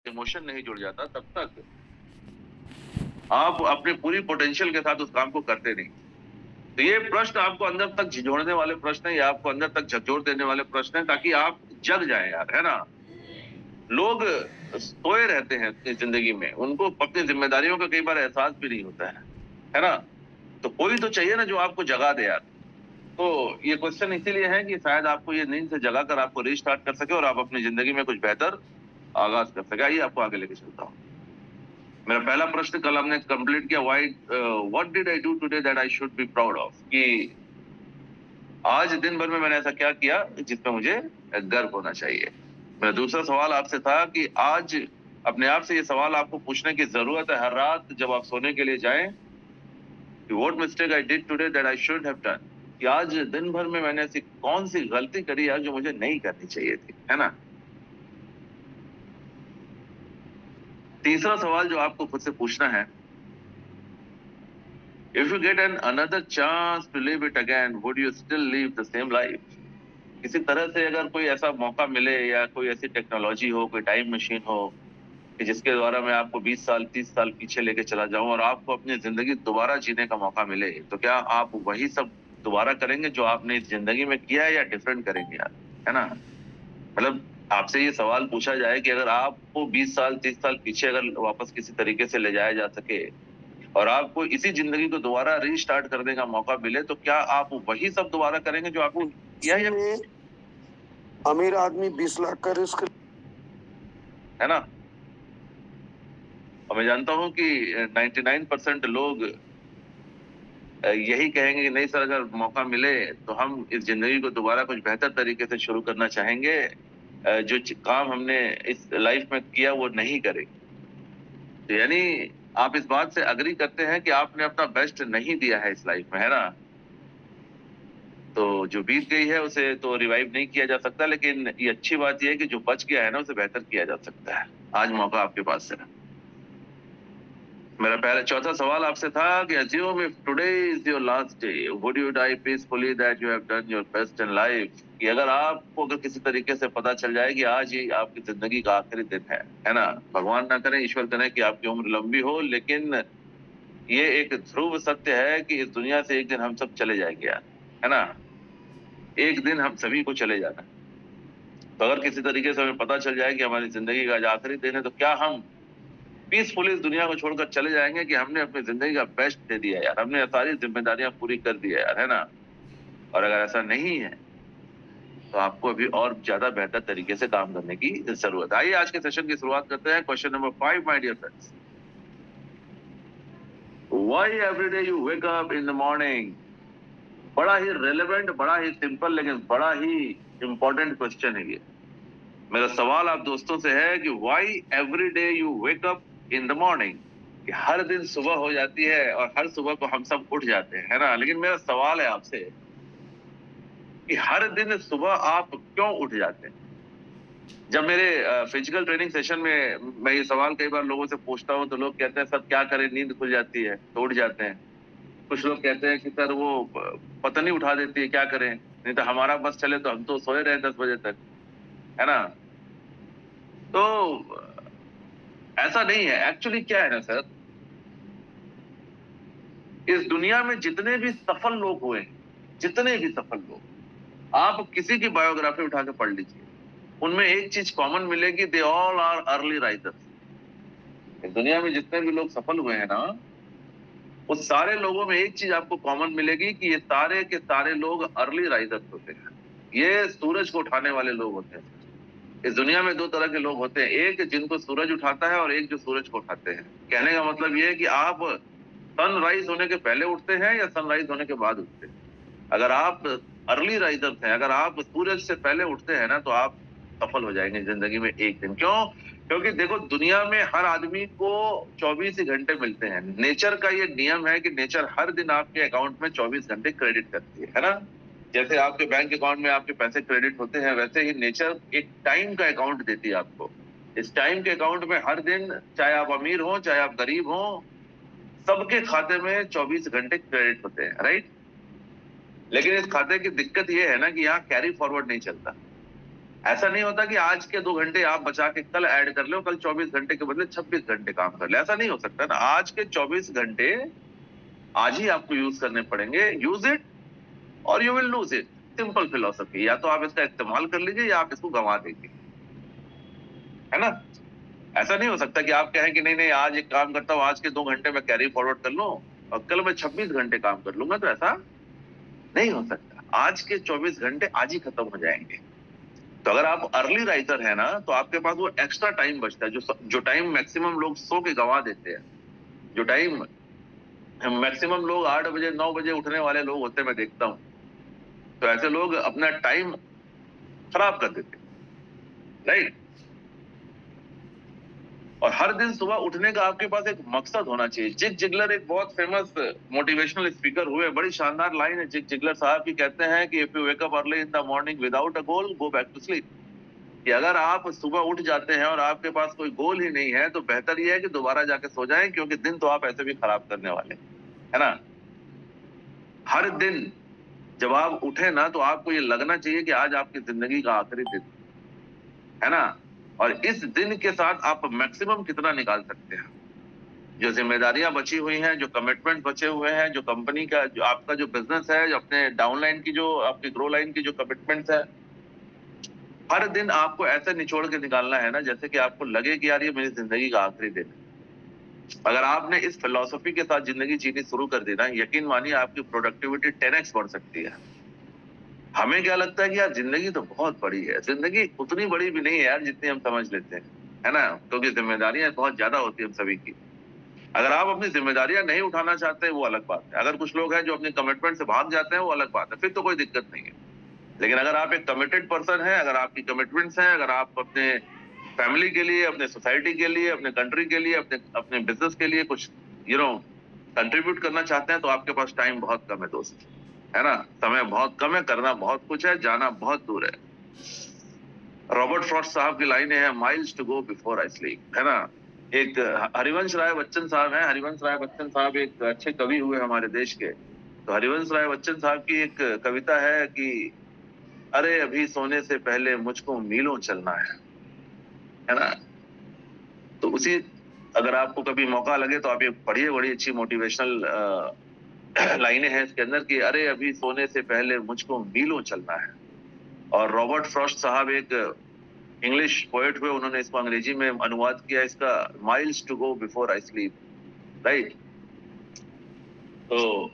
Emotion नहीं जुड़ जाता तब तक आप अपने पूरी पोटेंशियल के साथ उस काम को करते नहीं। तो ये प्रश्न आपको अंदर तक झिझोड़ने वाले प्रश्न है, या आपको अंदर तक झकझोर देने वाले प्रश्न है, ताकि आप जग जाए यार, है ना। लोग सोए रहते हैं अपनी जिंदगी में, उनको अपनी जिम्मेदारियों का कई बार एहसास भी नहीं होता है ना। तो कोई तो चाहिए ना जो आपको जगा दे यार। तो ये क्वेश्चन इसीलिए है कि शायद आपको ये नींद से जगा कर आपको रीस्टार्ट कर सके और आप अपनी जिंदगी में कुछ बेहतर आगाज कर सके। आइए आपको आगे लेके चलता हूँ। मेरा पहला प्रश्न कल हमने कंप्लीट किया, what did I do today that I should be proud of, कि आज दिन भर में मैंने ऐसा क्या किया जिसमें मुझे गर्व होना चाहिए। मेरा दूसरा सवाल आपसे था कि आज अपने आप से ये सवाल आपको पूछने की जरूरत है हर रात जब आप सोने के लिए जाएं, कि what mistake I did today that I should have done, कि आज दिन भर में मैंने ऐसी कौन सी गलती करी है जो मुझे नहीं करनी चाहिए थी, है ना। तीसरा सवाल जो आपको खुद से पूछना है, if you get another chance to live it again, would you still live the same life? किसी तरह से अगर कोई ऐसा मौका मिले या कोई ऐसी टेक्नोलॉजी हो, कोई टाइम मशीन हो कि जिसके द्वारा मैं आपको 20 साल 30 साल पीछे लेके चला जाऊं और आपको अपनी जिंदगी दोबारा जीने का मौका मिले, तो क्या आप वही सब दोबारा करेंगे जो आपने इस जिंदगी में किया है, या डिफरेंट करेंगे यार, है ना। मतलब आपसे ये सवाल पूछा जाए कि अगर आपको 20 साल 30 साल पीछे अगर वापस किसी तरीके से ले जाया जा सके और आपको इसी जिंदगी को दोबारा रीस्टार्ट करने का मौका मिले, तो क्या आप वही सब दोबारा करेंगे जो आपको किया, या अमीर आदमी 20 लाख का रिस्क, है ना। और मैं जानता हूं कि 99% लोग यही कहेंगे कि नहीं सर, अगर मौका मिले तो हम इस जिंदगी को दोबारा कुछ बेहतर तरीके से शुरू करना चाहेंगे, जो काम हमने इस लाइफ में किया वो नहीं करेंगे। तो यानी आप इस बात से अग्री करते हैं कि आपने अपना बेस्ट नहीं दिया है इस लाइफ में, है ना। तो जो बीत गई है उसे तो रिवाइव नहीं किया जा सकता, लेकिन ये अच्छी बात यह है कि जो बच गया है ना उसे बेहतर किया जा सकता है। आज मौका आपके पास है। मेरा पहला चौथा सवाल आपसे था कि assume if today is your last day, would you die peacefully that you have done your best in life? कि अगर आपको अगर किसी तरीके से पता चल जाए कि आज ही आपकी जिंदगी का आखिरी दिन है ना। भगवान ना करे, ईश्वर करे कि आपकी उम्र लंबी हो, लेकिन ये एक ध्रुव सत्य है कि इस दुनिया से एक दिन हम सब चले जाएंगे यार, है ना। एक दिन हम सभी को चले जाना। तो अगर किसी तरीके से हमें पता चल जाए कि हमारी जिंदगी का आज आखिरी दिन है, तो क्या हम पीसफुली इस दुनिया को छोड़कर चले जाएंगे कि हमने अपनी जिंदगी का बेस्ट दे दिया यार, हमने सारी जिम्मेदारियां पूरी कर दी है यार, है ना। और अगर ऐसा नहीं है तो आपको अभी और ज्यादा बेहतर तरीके से काम करने की जरूरत है। आइए आज के सेशन की शुरुआत करते हैं। Question number 5 my dear friends, why every day you wake up in the morning. बड़ा ही रेलेवेंट, बड़ा ही सिंपल, लेकिन बड़ा ही इंपॉर्टेंट क्वेश्चन है ये। मेरा सवाल आप दोस्तों से है कि why every day you wake up in the morning, कि हर दिन सुबह हो जाती है और हर सुबह को हम सब उठ जाते हैं, है ना। लेकिन मेरा सवाल है आपसे कि हर दिन सुबह आप क्यों उठ जाते हैं। जब मेरे फिजिकल ट्रेनिंग सेशन में मैं ये सवाल कई बार लोगों से पूछता हूँ तो लोग कहते हैं सर क्या करें, नींद खुल जाती है तो उठ जाते हैं। कुछ लोग कहते हैं कि सर वो पतनी उठा देती है, क्या करें, नहीं तो हमारा बस चले तो हम तो सोए रहे 10 बजे तक, है ना। तो ऐसा नहीं है। एक्चुअली क्या है ना सर, इस दुनिया में जितने भी सफल लोग हुए, जितने भी सफल लोग, आप किसी की बायोग्राफी उठा के पढ़ लीजिए, उनमें एक चीज कॉमन मिलेगी, they all are early risers. इस दुनिया में जितने भी लोग सफल हुए हैं ना, उस सारे लोगों में एक चीज आपको कॉमन मिलेगी कि ये सारे के सारे लोग अर्ली राइजर्स होते हैं। ये सूरज को उठाने वाले लोग होते हैं। इस दुनिया में दो तरह के लोग होते हैं, एक जिनको सूरज उठाता है और एक जो सूरज को उठाते हैं। कहने का मतलब ये है कि आप सनराइज होने के पहले उठते हैं या सनराइज होने के बाद उठते हैं। अगर आप अर्ली राइजर्स हैं, अगर आप सूरज से पहले उठते हैं ना, तो आप सफल हो जाएंगे जिंदगी में एक दिन। क्यों? क्योंकि देखो दुनिया में हर आदमी को 24 ही घंटे मिलते हैं। नेचर का ये नियम है कि नेचर हर दिन आपके अकाउंट में 24 घंटे क्रेडिट करती है ना। जैसे आपके बैंक अकाउंट में आपके पैसे क्रेडिट होते हैं, वैसे ही नेचर एक टाइम का अकाउंट देती है आपको। इस टाइम के अकाउंट में हर दिन, चाहे आप अमीर हो चाहे आप गरीब हो, सबके खाते में 24 घंटे क्रेडिट होते हैं, राइट। लेकिन इस खाते की दिक्कत ये है ना कि यहाँ कैरी फॉरवर्ड नहीं चलता। ऐसा नहीं होता कि आज के 2 घंटे आप बचा के कल ऐड कर लो, कल 24 घंटे के बदले 26 घंटे काम कर ले, ऐसा नहीं हो सकता ना। आज के 24 घंटे आज ही आपको यूज करने पड़ेंगे। यूज इट और you will lose it. Simple philosophy. या तो आप इसका इस्तेमाल कर लीजिए या आप इसको गंवा देंगे, है ना। ऐसा नहीं हो सकता कि आप कहें कि नहीं नहीं आज एक काम करता हूँ, आज के 2 घंटे में कैरी फॉरवर्ड कर लूं और कल मैं 26 घंटे काम कर लूंगा, तो ऐसा नहीं हो सकता। आज के 24 घंटे आज ही खत्म हो जाएंगे। तो अगर आप अर्ली राइटर है ना, तो आपके पास वो एक्स्ट्रा टाइम बचता है, जो टाइम मैक्सिमम लोग सो के गंवा देते हैं, जो टाइम मैक्सिमम लोग 8 बजे 9 बजे उठने वाले लोग होते हैं, मैं देखता हूँ, तो ऐसे लोग अपना टाइम खराब कर देते, राइट। और हर दिन सुबह उठने का आपके पास एक मकसद होना चाहिए। जिग जिगलर एक बहुत फेमस मोटिवेशनल स्पीकर हुए, बड़ी शानदार लाइन है जिग जिगलर साहब की, कहते हैं कि if you wake up early in the morning without a goal, go back to sleep. कि अगर आप सुबह उठ जाते हैं और आपके पास कोई गोल ही नहीं है, तो बेहतर यह है कि दोबारा जाके सो जाएं, क्योंकि दिन तो आप ऐसे भी खराब करने वाले, है ना। हर दिन जब आप उठे ना, तो आपको ये लगना चाहिए कि आज आपकी जिंदगी का आखिरी दिन, है ना। और इस दिन के साथ आप मैक्सिमम कितना निकाल सकते हैं। जो जिम्मेदारियां बची हुई हैं, जो कमिटमेंट बचे हुए हैं, जो कंपनी का जो आपका जो बिजनेस है, जो अपने डाउनलाइन की जो आपकी ग्रो लाइन की जो कमिटमेंट्स है, हर दिन आपको ऐसे निचोड़ के निकालना है ना जैसे कि आपको लगे कि यार ये मेरी जिंदगी का आखिरी दिन है। अगर आपने इस फिलॉसफी के साथ जिंदगी जीनी शुरू कर दी ना, यकीन मानिए आपकी प्रोडक्टिविटी 10x बढ़ सकती है। हमें क्या लगता है कि यार जिंदगी तो बहुत बड़ी है, जिंदगी उतनी बड़ी भी नहीं है यार जितनी हम समझ लेते हैं, है ना। क्योंकि जिम्मेदारियां बहुत ज्यादा होती है हम सभी की। अगर आप अपनी जिम्मेदारियां नहीं उठाना चाहते हैं वो अलग बात है। अगर कुछ लोग हैं जो अपने कमिटमेंट से भाग जाते हैं वो अलग बात है, फिर तो कोई दिक्कत नहीं है। लेकिन अगर आप एक कमिटेड पर्सन है, अगर आपकी कमिटमेंट्स हैं, अगर आप अपने फैमिली के लिए, अपने सोसाइटी के लिए, अपने कंट्री के लिए, अपने अपने बिजनेस के लिए कुछ कंट्रीब्यूट करना चाहते हैं, तो आपके पास टाइम बहुत कम है दोस्त, है ना। समय बहुत कम है, करना बहुत कुछ है, जाना बहुत दूर है। रॉबर्ट फ्रॉस्ट साहब की लाइनें हैं, miles to go before I sleep, है ना। एक हरिवंश राय बच्चन साहब हैं, हरिवंश राय बच्चन साहब एक अच्छे कवि हुए हमारे देश के। तो हरिवंश राय बच्चन साहब की एक कविता है कि अरे अभी सोने से पहले मुझको मीलों चलना है ना। तो उसी, अगर आपको कभी मौका लगे तो आप ये पढ़िए, बड़ी अच्छी मोटिवेशनल लाइनें हैं इसके अंदर कि अरे अभी सोने से पहले मुझको मीलों चलना है। और रॉबर्ट फ्रॉस्ट साहब एक इंग्लिश पोएट हुए, उन्होंने इसको अंग्रेजी में अनुवाद किया इसका, miles to go before I sleep, right. तो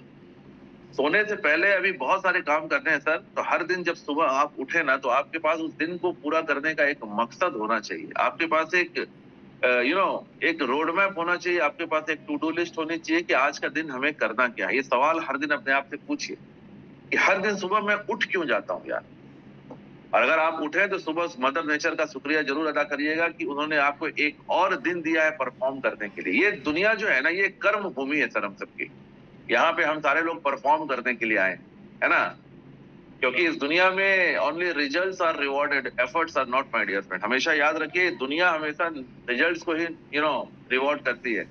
सोने से पहले अभी बहुत सारे काम करने हैं सर। तो हर दिन जब सुबह आप उठे ना, तो आपके पास उस दिन को पूरा करने का एक मकसद होना चाहिए। आपके पास एक एक रोड मैप होना चाहिए, आपके पास एक टू डू लिस्ट होनी चाहिए कि आज का दिन हमें करना क्या है। ये सवाल हर दिन अपने आप से पूछिए कि हर दिन सुबह मैं उठ क्यों जाता हूँ यार। और अगर आप उठे तो सुबह मदर नेचर का शुक्रिया जरूर अदा करिएगा कि उन्होंने आपको एक और दिन दिया है परफॉर्म करने के लिए। ये दुनिया जो है ना, ये कर्म भूमि है सर हम सबकी। यहाँ पे हम सारे लोग परफॉर्म करने के लिए आए, है ना। क्योंकि इस दुनिया में only results are rewarded, efforts are not, my dear friend. हमेशा याद रखिए, दुनिया हमेशा रिजल्ट्स को ही रिवॉर्ड करती है।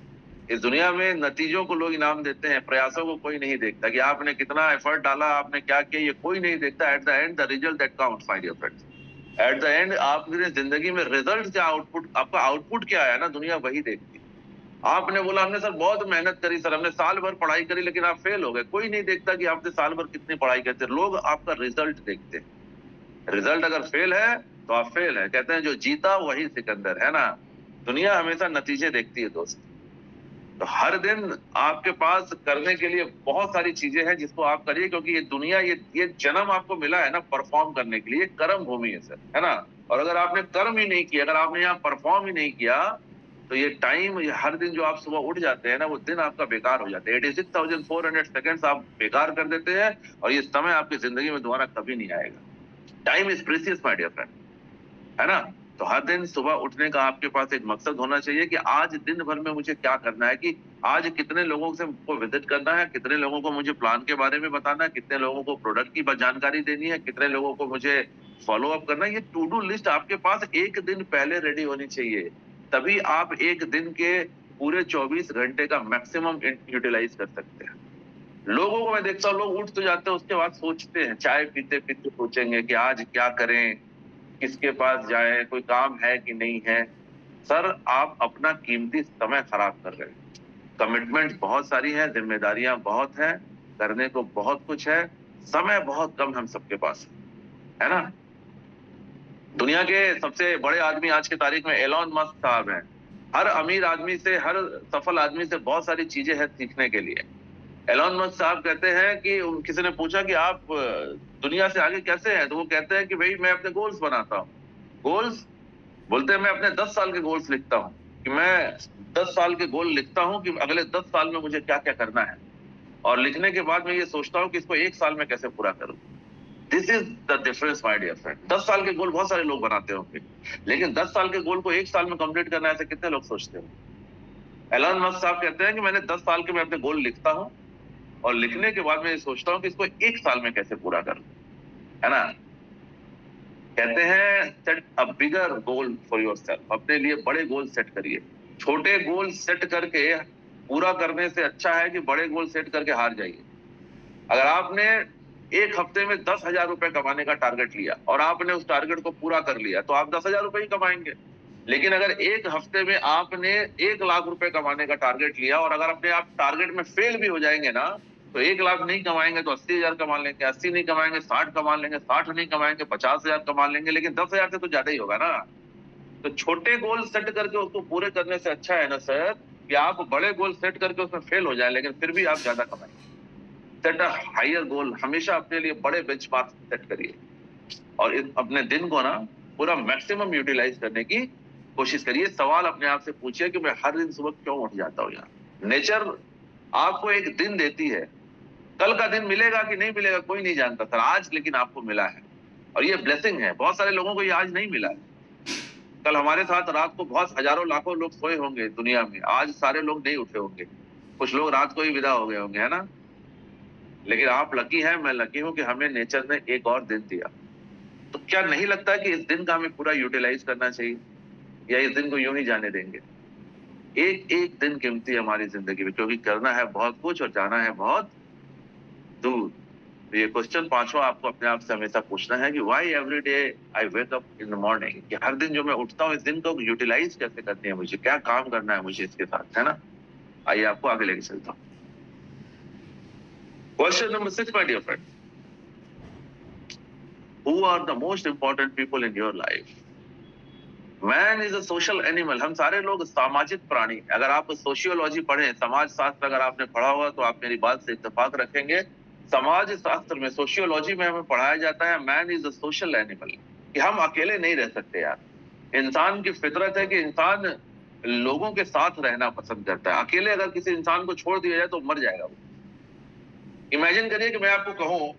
इस दुनिया में नतीजों को लोग इनाम देते हैं, प्रयासों को कोई नहीं देखता कि आपने कितना एफर्ट डाला, आपने क्या किया, ये कोई नहीं देखता। At the end the result that counts, my dear friends. At the end आपकी जिंदगी में रिजल्ट क्या, आउटपुट, आपका आउटपुट क्या आया ना, दुनिया वही देखती है। आपने बोला हमने सर बहुत मेहनत करी सर, हमने साल भर पढ़ाई करी, लेकिन आप फेल हो गए। कोई नहीं देखता कि आपने साल भर कितनी पढ़ाई करते, लोग आपका रिजल्ट देखते हैं। रिजल्ट अगर फेल है तो आप फेल है। कहते हैं जो जीता वही सिकंदर, है ना। दुनिया हमेशा नतीजे देखती है दोस्त। तो हर दिन आपके पास करने के लिए बहुत सारी चीजें हैं जिसको आप करिए, क्योंकि ये दुनिया, ये जन्म आपको मिला है ना परफॉर्म करने के लिए, कर्म भूमि है सर, है ना। और अगर आपने कर्म ही नहीं किया, अगर आपने यहाँ परफॉर्म ही नहीं किया, तो ये टाइम, ये हर दिन जो आप सुबह उठ जाते हैं ना, वो दिन आपका बेकार हो जाता है। 86,400 सेकेंड्स आप बेकार कर देते हैं, और ये समय आपकी जिंदगी में दोबारा कभी नहीं आएगा। Time is precious my dear friend, है ना। तो हर दिन सुबह उठने का आपके पास एक मकसद होना चाहिए कि आज दिन भर में मुझे क्या करना है, कि आज कितने लोगों से को विजिट करना है, कितने लोगों को मुझे प्लान के बारे में बताना है, कितने लोगों को प्रोडक्ट की जानकारी देनी है, कितने लोगों को मुझे फॉलो अप करना है। ये टू डू लिस्ट आपके पास एक दिन पहले रेडी होनी चाहिए, तभी आप एक दिन के पूरे 24 घंटे का मैक्सिमम यूटिलाइज कर सकते हैं। लोगों को मैं देखता हूँ, लोग उठ तो जाते हैं, उसके बाद सोचते हैं, चाय पीते पीते सोचेंगे कि आज क्या करें, किसके पास जाए, कोई काम है कि नहीं है। सर, आप अपना कीमती समय खराब कर रहे हैं। कमिटमेंट बहुत सारी है, जिम्मेदारियां बहुत है, करने को बहुत कुछ है, समय बहुत कम हम सबके पास है ना। दुनिया के सबसे बड़े आदमी आज की तारीख में एलॉन मस्क साहब हैं। हर अमीर आदमी से, हर सफल आदमी से बहुत सारी चीजें हैं सीखने के लिए। एलॉन मस्क साहब कहते हैं कि किसी ने पूछा कि आप दुनिया से आगे कैसे हैं, तो वो कहते हैं कि भाई मैं अपने गोल्स बनाता हूँ। गोल्स बोलते हैं, मैं अपने 10 साल के गोल्स लिखता हूँ कि मैं 10 साल के गोल लिखता हूँ कि अगले 10 साल में मुझे क्या क्या करना है, और लिखने के बाद मैं ये सोचता हूँ कि इसको 1 साल में कैसे पूरा करूँ। This is the difference my dear friend. 10 साल के गोल बहुत सारे लोग बनाते होंगे, लेकिन 10 साल के गोल को 1 साल में कंप्लीट करना है, ऐसे कितने लोग सोचते हैं। एलन मस्क साहब कहते हैं कि मैंने 10 साल के मैं अपने गोल लिखता हूँ, और लिखने के बाद मैं ये सोचता हूँ कि इसको 1 साल में कैसे पूरा करूं, है ना। कहते हैं set a bigger goal for yourself. अपने लिए बड़े गोल सेट करिए। छोटे गोल सेट करके पूरा करने से अच्छा है कि बड़े गोल सेट करके हार जाइए। अगर आपने एक हफ्ते में 10,000 रुपए कमाने का टारगेट लिया और आपने उस टारगेट को पूरा कर लिया, तो आप 10,000 रुपए ही कमाएंगे। लेकिन अगर एक हफ्ते में आपने 1 लाख रुपए कमाने का टारगेट लिया और अगर अपने आप टारगेट में फेल भी हो जाएंगे ना, तो 1 लाख नहीं कमाएंगे तो 80,000 कमा लेंगे, 80 नहीं कमाएंगे 60 कमा लेंगे, 60 नहीं कमाएंगे 50,000 कमा लेंगे, लेकिन 10,000 से तो ज्यादा ही होगा ना। तो छोटे गोल सेट करके उसको पूरे करने से अच्छा है ना सर, कि आप बड़े गोल सेट करके उसमें फेल हो जाए, लेकिन फिर भी आप ज्यादा कमाएंगे। सेट अ हायर गोल। हमेशा अपने लिए बड़े बेंचमार्क सेट करिए, और अपने दिन को ना पूरा मैक्सिमम यूटिलाइज करने की कोशिश करिए। सवाल अपने आप से पूछिए कि मैं हर दिन सुबह क्यों उठ जाता हूँ यार। नेचर आपको एक दिन देती है, कल का दिन मिलेगा कि नहीं मिलेगा कोई नहीं जानता सर, आज लेकिन आपको मिला है, और ये ब्लेसिंग है। बहुत सारे लोगों को ये आज नहीं मिला है। कल हमारे साथ रात को बहुत हजारों लाखों लोग सोए होंगे दुनिया में, आज सारे लोग नहीं उठे होंगे, कुछ लोग रात को ही विदा हो गए होंगे, है ना। लेकिन आप लकी हैं, मैं लकी हूं कि हमें नेचर ने एक और दिन दिया। तो क्या नहीं लगता कि इस दिन का हमें पूरा यूटिलाइज करना चाहिए, या इस दिन को यूं ही जाने देंगे। एक एक दिन कीमती है हमारी जिंदगी में, क्योंकि करना है बहुत कुछ और जाना है बहुत दूर। तो ये क्वेश्चन पांचवा आपको अपने आप से हमेशा पूछना है कि why every day I wake up in the morning, कि हर दिन जो मैं उठता हूँ इस दिन को यूटिलाइज कैसे करनी है, मुझे क्या काम करना है मुझे इसके साथ, है ना। आइए आपको आगे लेके चलता हूँ। Question number 6 my dear friend, who are the most important people in your life. Man is a social animal. हम सारे लोग सामाजिक प्राणी। अगर आप सोशियोलॉजी पढ़ें, समाज शास्त्र अगर आपने पढ़ा हुआ, तो आप मेरी बात से इत्तेफाक रखेंगे। समाज शास्त्र में, सोशियोलॉजी में हमें पढ़ाया जाता है man is a social animal, कि हम अकेले नहीं रह सकते यार। इंसान की फितरत है कि इंसान लोगों के साथ रहना पसंद करता है। अकेले अगर किसी इंसान को छोड़ दिया जाए तो मर जाएगा वो। इमेजिन करिए कि मैं आपको कहूं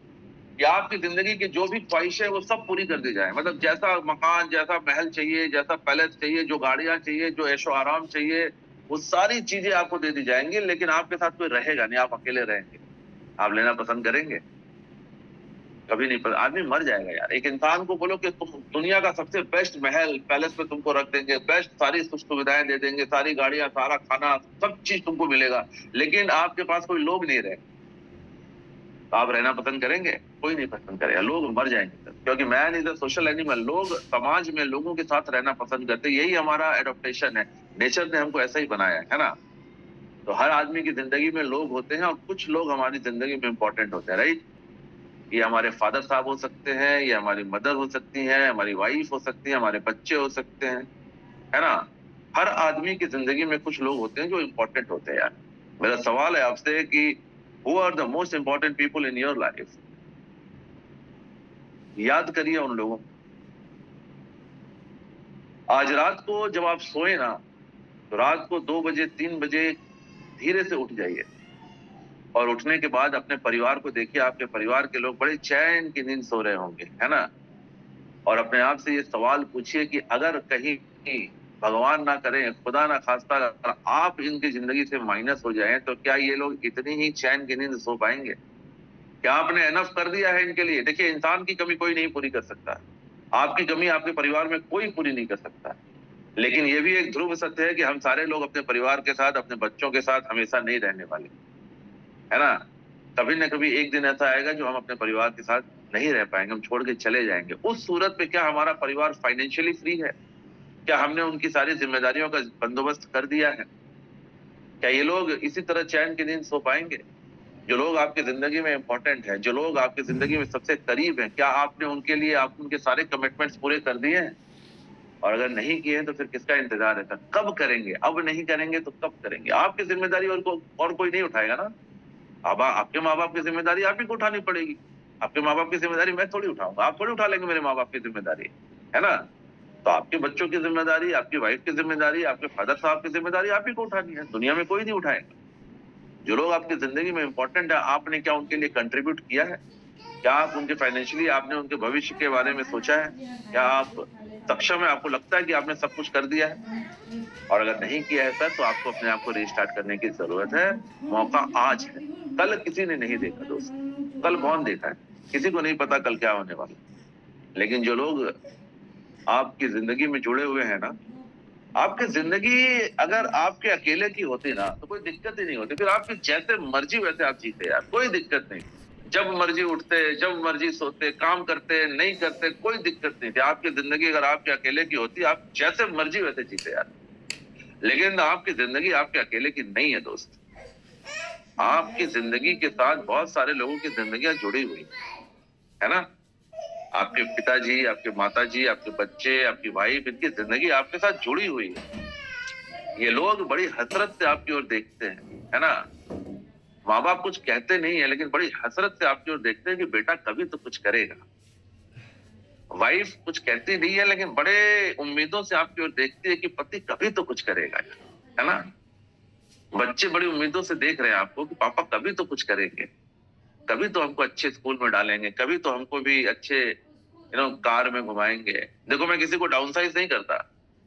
कि आपकी जिंदगी की जो भी ख्वाहिश है वो सब पूरी कर दी जाए। मतलब जैसा मकान, जैसा महल चाहिए, जैसा पैलेस चाहिए, जो गाड़ियां चाहिए, जो ऐशो आराम चाहिए, वो सारी चीजें आपको दे दी जाएंगी, लेकिन आपके साथ कोई रहेगा नहीं, आप अकेले रहेंगे। आप लेना पसंद करेंगे? कभी नहीं। पर आदमी मर जाएगा यार। एक इंसान को बोलो कि तुम दुनिया का सबसे बेस्ट महल पैलेस पे तुमको रख देंगे, बेस्ट सारी सुख सुविधाएं दे देंगे, सारी गाड़ियां, सारा खाना, सब चीज तुमको मिलेगा, लेकिन आपके पास कोई लोग नहीं रहे, आप रहना पसंद करेंगे? कोई नहीं पसंद करेगा, लोग मर जाएंगे। क्योंकि man is a social animal. लोग समाज में लोगों के साथ रहना पसंद करते हैं, यही हमारा एडॉप्टेशन है। नेचर ने हमको ऐसा ही बनाया है ना। तो हर आदमी की जिंदगी में लोग होते हैं, और कुछ लोग हमारी जिंदगी में इंपॉर्टेंट होते हैं, राइट। ये हमारे फादर साहब हो सकते हैं, ये हमारी मदर हो सकती है, हमारी वाइफ हो सकती है, हमारे बच्चे हो सकते हैं, है ना। हर आदमी की जिंदगी में कुछ लोग होते हैं जो इंपॉर्टेंट होते हैं यार। मेरा सवाल है आपसे कि who are the most important people in your life. याद करिए उन लोगों को। आज रात को जब आप सोए ना, तो रात को 2 बजे 3 बजे धीरे से उठ जाइए, और उठने के बाद अपने परिवार को देखिए। आपके परिवार के लोग बड़े चैन की नींद सो रहे होंगे, है ना। और अपने आप से ये सवाल पूछिए कि अगर कहीं भगवान ना करे, खुदा ना खास्ता, अगर आप इनकी जिंदगी से माइनस हो जाएं, तो क्या ये लोग इतनी ही चैन की नींद सो पाएंगे? क्या आपने एनफ कर दिया है इनके लिए? देखिए, इंसान की कमी कोई नहीं पूरी कर सकता। आपकी कमी आपके परिवार में कोई पूरी नहीं कर सकता। लेकिन ये भी एक ध्रुव सत्य है कि हम सारे लोग अपने परिवार के साथ, अपने बच्चों के साथ हमेशा नहीं रहने वाले, है ना। कभी न कभी एक दिन ऐसा आएगा जो हम अपने परिवार के साथ नहीं रह पाएंगे, हम छोड़ के चले जाएंगे। उस सूरत पे क्या हमारा परिवार फाइनेंशियली फ्री है? क्या हमने उनकी सारी जिम्मेदारियों का बंदोबस्त कर दिया है? क्या ये लोग इसी तरह चैन की नींद सो पाएंगे? जो लोग आपकी जिंदगी में इंपॉर्टेंट है, जो लोग आपकी जिंदगी में सबसे करीब हैं, क्या आपने उनके लिए आप उनके सारे कमिटमेंट्स पूरे कर दिए हैं? और अगर नहीं किए तो फिर किसका इंतजार है? कब करेंगे? अब नहीं करेंगे तो कब करेंगे? आपकी जिम्मेदारी और कोई नहीं उठाएगा ना। अब आपके माँ बाप की जिम्मेदारी आप ही को उठानी पड़ेगी। आपके माँ बाप की जिम्मेदारी मैं थोड़ी उठाऊंगा, आप थोड़ी उठा लेंगे मेरे माँ बाप की जिम्मेदारी, है ना? तो आपके बच्चों की जिम्मेदारी, आपकी वाइफ की जिम्मेदारी, आपके फादर साहब की जिम्मेदारी आप ही को उठानी है। दुनिया में कोई नहीं उठाएगा। जो लोग आपकी जिंदगी में इंपॉर्टेंट है, आपने क्या उनके लिए कंट्रीब्यूट किया है? क्या आप उनके फाइनेंशियली आपने उनके भविष्य के बारे में सोचा है? क्या आप सक्षम है? आपको लगता है कि आपने सब कुछ कर दिया है? और अगर नहीं किया है सर, तो आपको अपने आप को रीस्टार्ट करने की जरूरत है। मौका आज है, कल किसी ने नहीं देखा दोस्त। कल कौन देखा है? किसी को नहीं पता कल क्या होने वाला। लेकिन जो लोग आपकी जिंदगी में जुड़े हुए हैं ना, आपकी जिंदगी अगर आपके अकेले की होती ना तो कोई दिक्कत ही नहीं होती। फिर आपकी जैसे मर्जी वैसे आप जीते यार, कोई दिक्कत नहीं। जब मर्जी उठते, जब मर्जी सोते, काम करते, नहीं करते, कोई दिक्कत नहीं थी। आपकी जिंदगी अगर आपके अकेले की होती, आप जैसे मर्जी वैसे जीते यार। लेकिन आपकी जिंदगी आपके अकेले की नहीं है दोस्त। आपकी जिंदगी के साथ बहुत सारे लोगों की जिंदगियां जुड़ी हुई है ना। आपके पिताजी, आपके माताजी, आपके बच्चे, आपकी वाइफ, इनकी जिंदगी आपके साथ जुड़ी हुई है। ये लोग बड़ी हसरत से आपकी ओर देखते हैं, है ना। माँ बाप कुछ कहते नहीं है, लेकिन बड़ी हसरत से आपकी ओर देखते हैं कि बेटा कभी तो कुछ करेगा। वाइफ कुछ कहती नहीं है, लेकिन बड़े उम्मीदों से आपकी ओर देखती है कि पति कभी तो कुछ करेगा, है ना। बच्चे बड़ी उम्मीदों से देख रहे हैं आपको कि पापा कभी तो कुछ करेंगे, कभी तो हमको अच्छे स्कूल में डालेंगे, कभी तो हमको भी अच्छे कार में घुमाएंगे। देखो, मैं किसी को डाउनसाइज नहीं करता,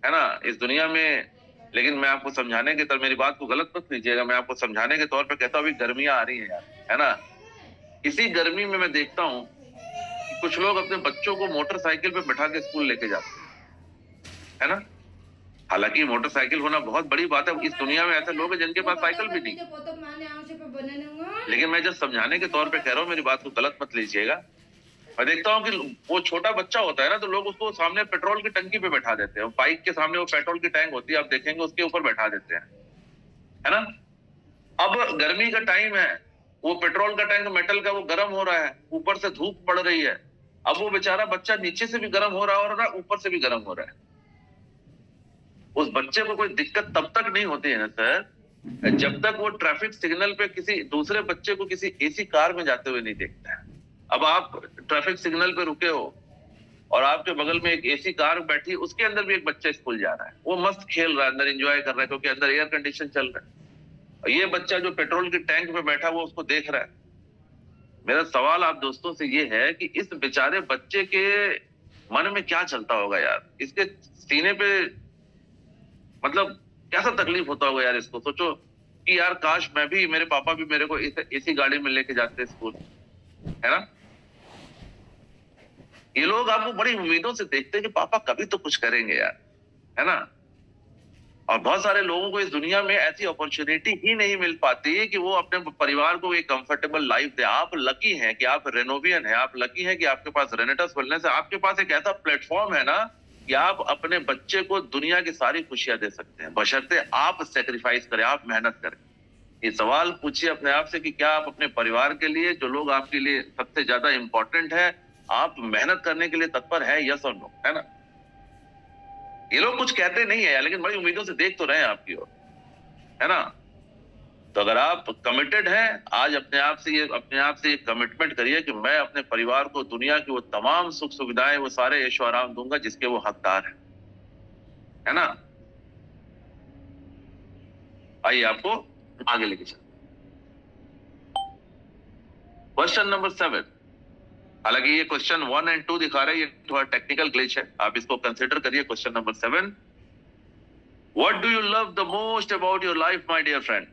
है ना, इस दुनिया में। लेकिन मैं आपको समझाने के तौर, मेरी बात को गलत मत लीजिएगा, मैं आपको समझाने के तौर पे कहता हूँ, अभी गर्मियां आ रही हैं यार, है ना। इसी गर्मी में मैं देखता हूँ कि कुछ लोग अपने बच्चों को मोटरसाइकिल पे बैठा के स्कूल लेके जाते हैं, है ना। हालांकि मोटरसाइकिल होना बहुत बड़ी बात है, इस दुनिया में ऐसे लोग हैं जिनके पास साइकिल भी नहीं। लेकिन मैं जब समझाने के तौर पे कह रहा हूँ, मेरी बात को गलत मत लीजिएगा। मैं देखता हूँ कि वो छोटा बच्चा होता है ना, तो लोग उसको सामने पेट्रोल की टंकी पे बैठा देते हैं। बाइक के सामने वो पेट्रोल की टैंक होती है, आप देखेंगे, उसके ऊपर बैठा देते हैं, है ना। अब गर्मी का टाइम है, वो पेट्रोल का टैंक मेटल का वो गर्म हो रहा है, ऊपर से धूप पड़ रही है। अब वो बेचारा बच्चा नीचे से भी गर्म हो रहा है और ऊपर से भी गर्म हो रहा है। उस बच्चे को कोई दिक्कत तब तक नहीं होती है ना सर, जब तक वो ट्रैफिक सिग्नल पे किसी दूसरे बच्चे को किसी एसी कार में जाते हुए नहीं देखता है। अब आप ट्रैफिक सिग्नल पे रुके हो और आपके बगल में एक एसी कार बैठी, उसके अंदर भी एक बच्चा स्कूल जा रहा है, वो मस्त खेल रहा है, अंदर एंजॉय कर रहा है, क्योंकि अंदर एयर कंडीशन चल रहा है। और ये बच्चा जो पेट्रोल की टैंक में बैठा, वो उसको देख रहा है। मेरा सवाल आप दोस्तों से ये है कि इस बेचारे बच्चे के मन में क्या चलता होगा यार, इसके सीने पे मतलब कैसा तकलीफ होता होगा यार। इसको सोचो कि यार काश मैं भी, मेरे पापा भी मेरे को इसी गाड़ी में लेके जाते स्कूल, है ना। ये लोग आपको बड़ी उम्मीदों से देखते हैं कि पापा कभी तो कुछ करेंगे यार, है ना। और बहुत सारे लोगों को इस दुनिया में ऐसी अपॉर्चुनिटी ही नहीं मिल पाती कि वो अपने परिवार को एक कंफर्टेबल लाइफ दे। आप लकी हैं कि आप रेनोवियन हैं, आप लकी हैं कि आपके पास रेनेटस वेलनेस है, आपके पास एक ऐसा प्लेटफॉर्म है ना कि आप अपने बच्चे को दुनिया की सारी खुशियां दे सकते हैं, बशर्ते आप सेक्रीफाइस करें, आप मेहनत करें। ये सवाल पूछिए अपने आप से कि क्या आप अपने परिवार के लिए, जो लोग आपके लिए सबसे ज्यादा इंपॉर्टेंट है, आप मेहनत करने के लिए तत्पर है, यस और नो, है ना। ये लोग कुछ कहते नहीं है, लेकिन बड़ी उम्मीदों से देख तो रहे हैं आपकी ओर, है ना। तो अगर आप कमिटेड हैं, आज अपने आप से ये कमिटमेंट करिए कि मैं अपने परिवार को दुनिया की वो तमाम सुख सुविधाएं, वो सारे ऐशो आराम दूंगा जिसके वो हकदार है ना। आइए आपको आगे लेके चलते। Question number 7। हालांकि ये क्वेश्चन 1 और 2 दिखा रहा है, ये थोड़ा टेक्निकल ग्लिच है, आप इसको कंसिडर करिए। Question number 7, what do you love the most about your life my dear friend.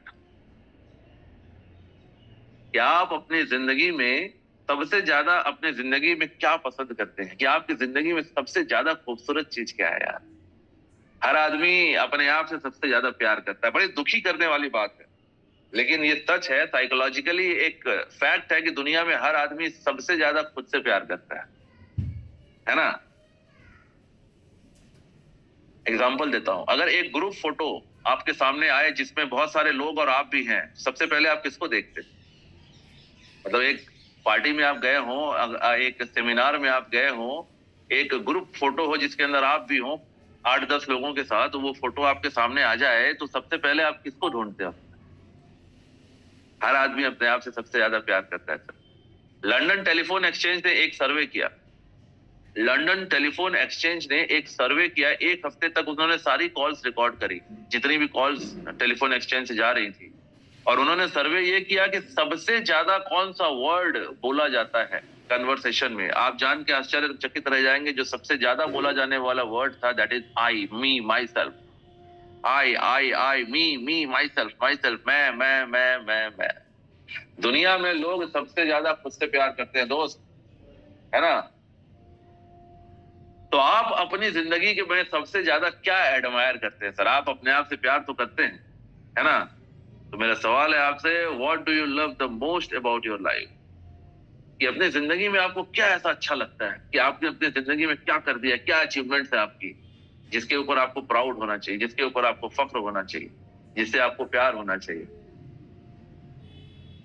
क्या आप अपनी जिंदगी में सबसे ज्यादा अपने जिंदगी में क्या पसंद करते हैं? क्या आपकी जिंदगी में सबसे ज्यादा खूबसूरत चीज क्या है यार? हर आदमी अपने आप से सबसे ज्यादा प्यार करता है, बड़ी दुखी करने वाली बात है। लेकिन ये सच है, साइकोलॉजिकली एक फैक्ट है कि दुनिया में हर आदमी सबसे ज्यादा खुद से प्यार करता है ना। एग्जाम्पल देता हूं, अगर एक ग्रुप फोटो आपके सामने आए जिसमें बहुत सारे लोग और आप भी हैं, सबसे पहले आप किसको देखते? मतलब एक पार्टी में आप गए हो, एक सेमिनार में आप गए हो, एक ग्रुप फोटो हो जिसके अंदर आप भी हो 8-10 लोगों के साथ, तो वो फोटो आपके सामने आ जाए तो सबसे पहले आप किसको ढूंढते हो? हर आदमी अपने आप से सबसे ज्यादा प्यार करता है सर। लंदन टेलीफोन एक्सचेंज ने एक सर्वे किया, लंदन टेलीफोन एक्सचेंज ने एक सर्वे किया, एक हफ्ते तक उन्होंने सारी कॉल्स रिकॉर्ड करी, जितनी भी कॉल्स टेलीफोन एक्सचेंज से जा रही थी, और उन्होंने सर्वे ये किया कि सबसे ज्यादा कौन सा वर्ड बोला जाता है कन्वर्सेशन में। आप जान के आश्चर्यचकित रह जाएंगे, जो सबसे ज्यादा बोला जाने वाला वर्ड था that is I, me, my self. I, me, my self, मैं। दुनिया में लोग सबसे ज्यादा खुद से प्यार करते हैं दोस्त, है ना। तो आप अपनी जिंदगी के में सबसे ज्यादा क्या एडमायर करते हैं सर? आप अपने आप से प्यार तो करते हैं, है ना। तो मेरा सवाल है आपसे, what do you love the most about your life? कि अपनी जिंदगी में आपको क्या ऐसा अच्छा लगता है कि आपने अपनी जिंदगी में क्या कर दिया, क्या अचीवमेंट्स है आपकी, जिसके ऊपर आपको प्राउड होना चाहिए, जिसके ऊपर आपको फख्र होना चाहिए, जिससे आपको प्यार होना चाहिए।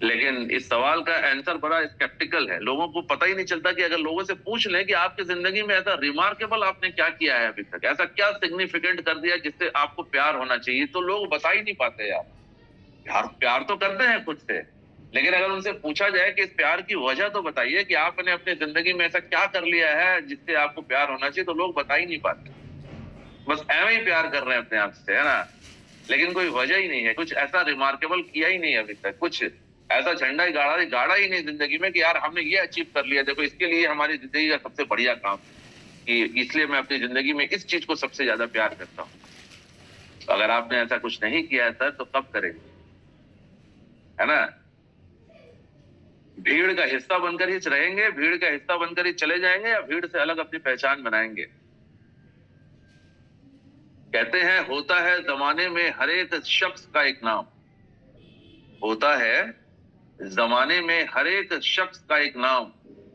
लेकिन इस सवाल का आंसर बड़ा स्केप्टिकल है। लोगों को पता ही नहीं चलता कि अगर लोगों से पूछ लें कि आपकी जिंदगी में ऐसा रिमार्केबल आपने क्या किया है अभी तक, ऐसा क्या सिग्निफिकेंट कर दिया जिससे आपको प्यार होना चाहिए, तो लोग बता ही नहीं पाते यार। प्यार तो करते हैं खुद से, लेकिन अगर उनसे पूछा जाए कि इस प्यार की वजह तो बताइए कि आपने अपनी जिंदगी में ऐसा क्या कर लिया है जिससे आपको प्यार होना चाहिए, तो लोग बता ही नहीं पाते। बस ऐਵੇਂ ही प्यार कर रहे हैं अपने आप से, है ना। लेकिन कोई वजह ही नहीं है, कुछ ऐसा रिमार्केबल किया ही नहीं अभी तक, कुछ ऐसा झंडा ही गाड़ा ही नहीं जिंदगी में कि यार हमने ये अचीव कर लिया, देखो इसके लिए हमारी जिंदगी का सबसे बढ़िया काम कि इसलिए मैं अपनी जिंदगी में इस चीज को सबसे ज्यादा प्यार करता हूं। अगर आपने ऐसा कुछ नहीं किया है सर, तो कब करेंगे, है ना। भीड़ का हिस्सा बनकर ही रहेंगे, भीड़ का हिस्सा बनकर ही चले जाएंगे, या भीड़ से अलग अपनी पहचान बनाएंगे। कहते हैं होता है जमाने में हर एक शख्स का एक नाम, होता है जमाने में हर एक शख्स का एक नाम,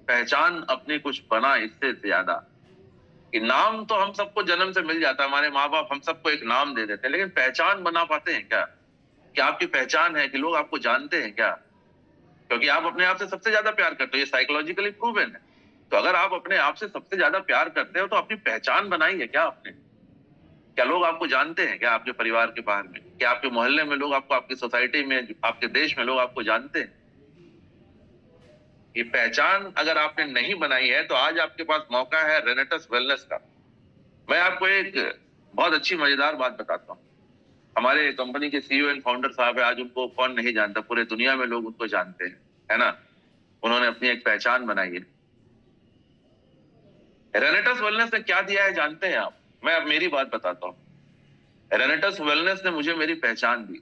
पहचान अपनी कुछ बना इससे ज्यादा। कि नाम तो हम सबको जन्म से मिल जाता है, हमारे माँ बाप हम सबको एक नाम दे देते हैं, लेकिन पहचान बना पाते हैं क्या? क्या आपकी पहचान है कि लोग आपको जानते हैं क्या? क्योंकि आप अपने आप से सबसे ज्यादा प्यार करते हो, ये साइकोलॉजिकली प्रूवन है। तो अगर आप अपने आप से सबसे ज्यादा प्यार करते हो तो अपनी पहचान बनाई है क्या आपने? क्या लोग आपको जानते हैं क्या? आपके परिवार के बाहर में, क्या आपके मोहल्ले में लोग आपको, आपकी सोसाइटी में, आपके देश में लोग आपको जानते हैं? ये पहचान अगर आपने नहीं बनाई है तो आज आपके पास मौका है रेनेटस वेलनेस का। मैं आपको एक बहुत अच्छी मजेदार बात बताता हूँ। हमारे कंपनी के सीईओ एंड फाउंडर साहब है, आज उनको कौन नहीं जानता, पूरे दुनिया में लोग उनको जानते हैं, है ना। उन्होंने अपनी एक पहचान बनाई है। रेनेटस वेलनेस ने क्या दिया है जानते हैं आप? मैं अब मेरी बात बताता हूँ। रेनेटस वेलनेस ने मुझे मेरी पहचान दी।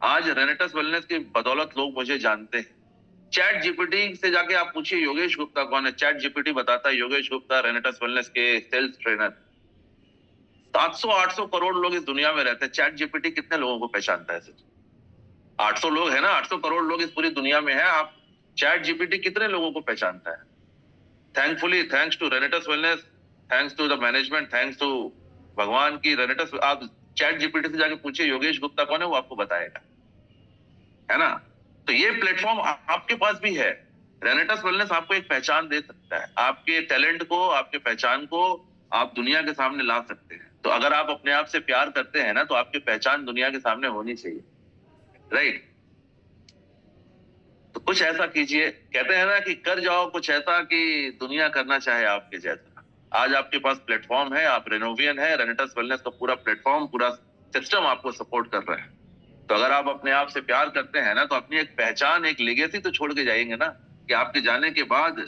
आज रेनेटस वेलनेस की बदौलत लोग मुझे जानते हैं। चैट जीपीटी से जाके आप पूछिए योगेश गुप्ता कौन है, चैट जीपीटी बताता है योगेश गुप्ता रेनेटस वेलनेस के सेल्स ट्रेनर। 700-800 करोड़ लोग इस दुनिया में रहते हैं, चैट जीपीटी कितने लोगों को पहचानता है? 800 लोग है ना, 800 करोड़ लोग इस पूरी दुनिया में है, आप चैट जीपीटी कितने लोगों को पहचानता है? Thankfully, thanks to Renatus wellness, thanks to the management, thanks to भगवान की रेनेटस, आप चैट जीपीटी से जाके पूछिए योगेश गुप्ता कौन है, वो आपको बताएगा, है ना। तो ये प्लेटफॉर्म आपके पास भी है। रेनेटस वेलनेस आपको एक पहचान दे सकता है, आपके टैलेंट को, आपके पहचान को आप दुनिया के सामने ला सकते हैं। तो अगर आप अपने आप से प्यार करते हैं ना, तो आपकी पहचान दुनिया के सामने होनी चाहिए, राइट। तो कुछ ऐसा कीजिए, कहते हैं ना कि कर जाओ कुछ ऐसा कि दुनिया करना चाहे आपके जैसा। आज आपके पास प्लेटफॉर्म है, आप रेनोवियन है, रेनेटस वेलनेस का पूरा प्लेटफॉर्म, पूरा सिस्टम आपको सपोर्ट कर रहा है। तो अगर आप अपने आप से प्यार करते हैं ना, तो अपनी एक पहचान, एक लेगेसी तो छोड़ के जाएंगे ना, कि आपके जाने के बाद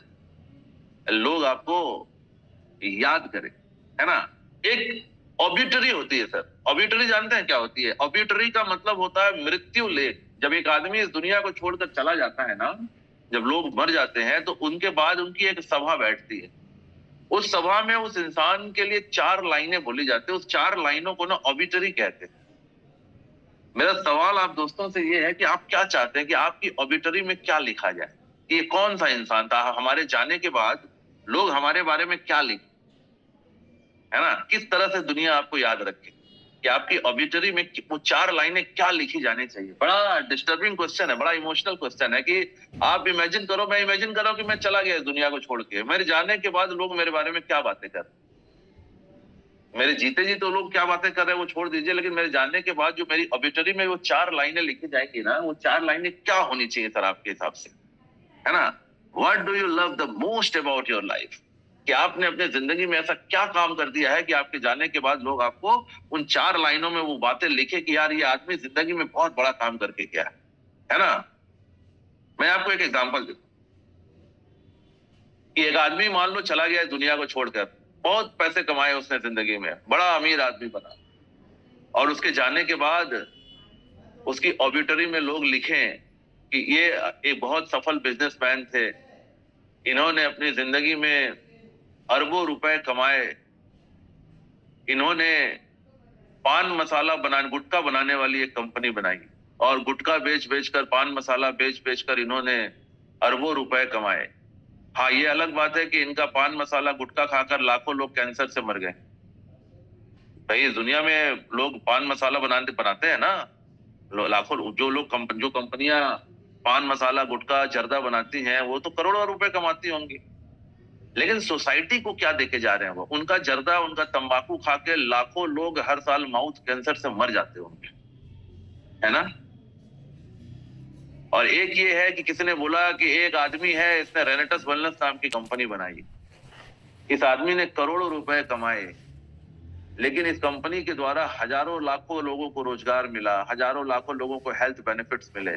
लोग आपको याद करें, है ना। एक ऑब्यूटरी होती है सर, ऑब्यूटरी जानते हैं क्या होती है? ऑब्यूटरी का मतलब होता है मृत्यु लेख। जब एक आदमी इस दुनिया को छोड़कर चला जाता है ना, जब लोग मर जाते हैं, तो उनके बाद उनकी एक सभा बैठती है। उस सभा में उस इंसान के लिए 4 लाइनें बोली जाती है, उस 4 लाइनों को ना ऑब्यूटरी कहते हैं। मेरा सवाल आप दोस्तों से ये है कि आप क्या चाहते हैं कि आपकी ऑबिटरी में क्या लिखा जाए, कि ये कौन सा इंसान था, हमारे जाने के बाद लोग हमारे बारे में क्या लिखे, है ना, किस तरह से दुनिया आपको याद रखे, कि आपकी ऑबिटरी में वो 4 लाइनें क्या लिखी जानी चाहिए। बड़ा डिस्टर्बिंग क्वेश्चन है, बड़ा इमोशनल क्वेश्चन है कि आप इमेजिन करो, मैं इमेजिन कर रहा हूं कि मैं चला गया इस दुनिया को छोड़ के, मेरे जाने के बाद लोग मेरे बारे में क्या बातें कर रहे हैं। मेरे जीते जी तो लोग क्या बातें कर रहे हैं वो छोड़ दीजिए, लेकिन मेरे जानने के बाद जो मेरी ऑबिटरी में वो 4 लाइनें लिखी जाएंगी ना, वो 4 लाइनें क्या होनी चाहिए सर आपके हिसाब से, है ना। What do you love the most about your life, कि आपने अपने जिंदगी में ऐसा क्या काम कर दिया है कि आपके जाने के बाद लोग आपको उन 4 लाइनों में वो बातें लिखे कि यार ये आदमी जिंदगी में बहुत बड़ा काम करके गया है ना। मैं आपको एक एग्जांपल देता कि एक आदमी मान लो चला गया दुनिया को छोड़कर, बहुत पैसे कमाए उसने जिंदगी में, बड़ा अमीर आदमी बना, और उसके जाने के बाद उसकी ऑबिटरी में लोग लिखें कि ये एक बहुत सफल बिजनेसमैन थे, इन्होंने अपनी जिंदगी में अरबों रुपए कमाए, इन्होंने पान मसाला गुटखा बनाने वाली एक कंपनी बनाई, और गुटखा बेच बेचकर, पान मसाला बेच बेचकर इन्होंने अरबों रुपए कमाए। हाँ, ये अलग बात है कि इनका पान मसाला गुटखा खाकर लाखों लोग कैंसर से मर गए। भाई इस दुनिया में लोग पान मसाला बनाते हैं ना, लाखों जो कंपनियां पान मसाला गुटखा जर्दा बनाती हैं वो तो करोड़ों रुपए कमाती होंगी, लेकिन सोसाइटी को क्या देके जा रहे हैं, वो उनका जर्दा, उनका तंबाकू खा के लाखों लोग हर साल माउथ कैंसर से मर जाते होंगे, है ना। और एक ये है कि किसी ने बोला कि एक आदमी है, इसने रेनेटस वेलनेस नाम की कंपनी बनाई, इस आदमी ने करोड़ों रुपए कमाए, लेकिन इस कंपनी के द्वारा हजारों लाखों लोगों को रोजगार मिला, हजारों लाखों लोगों को हेल्थ बेनिफिट्स मिले।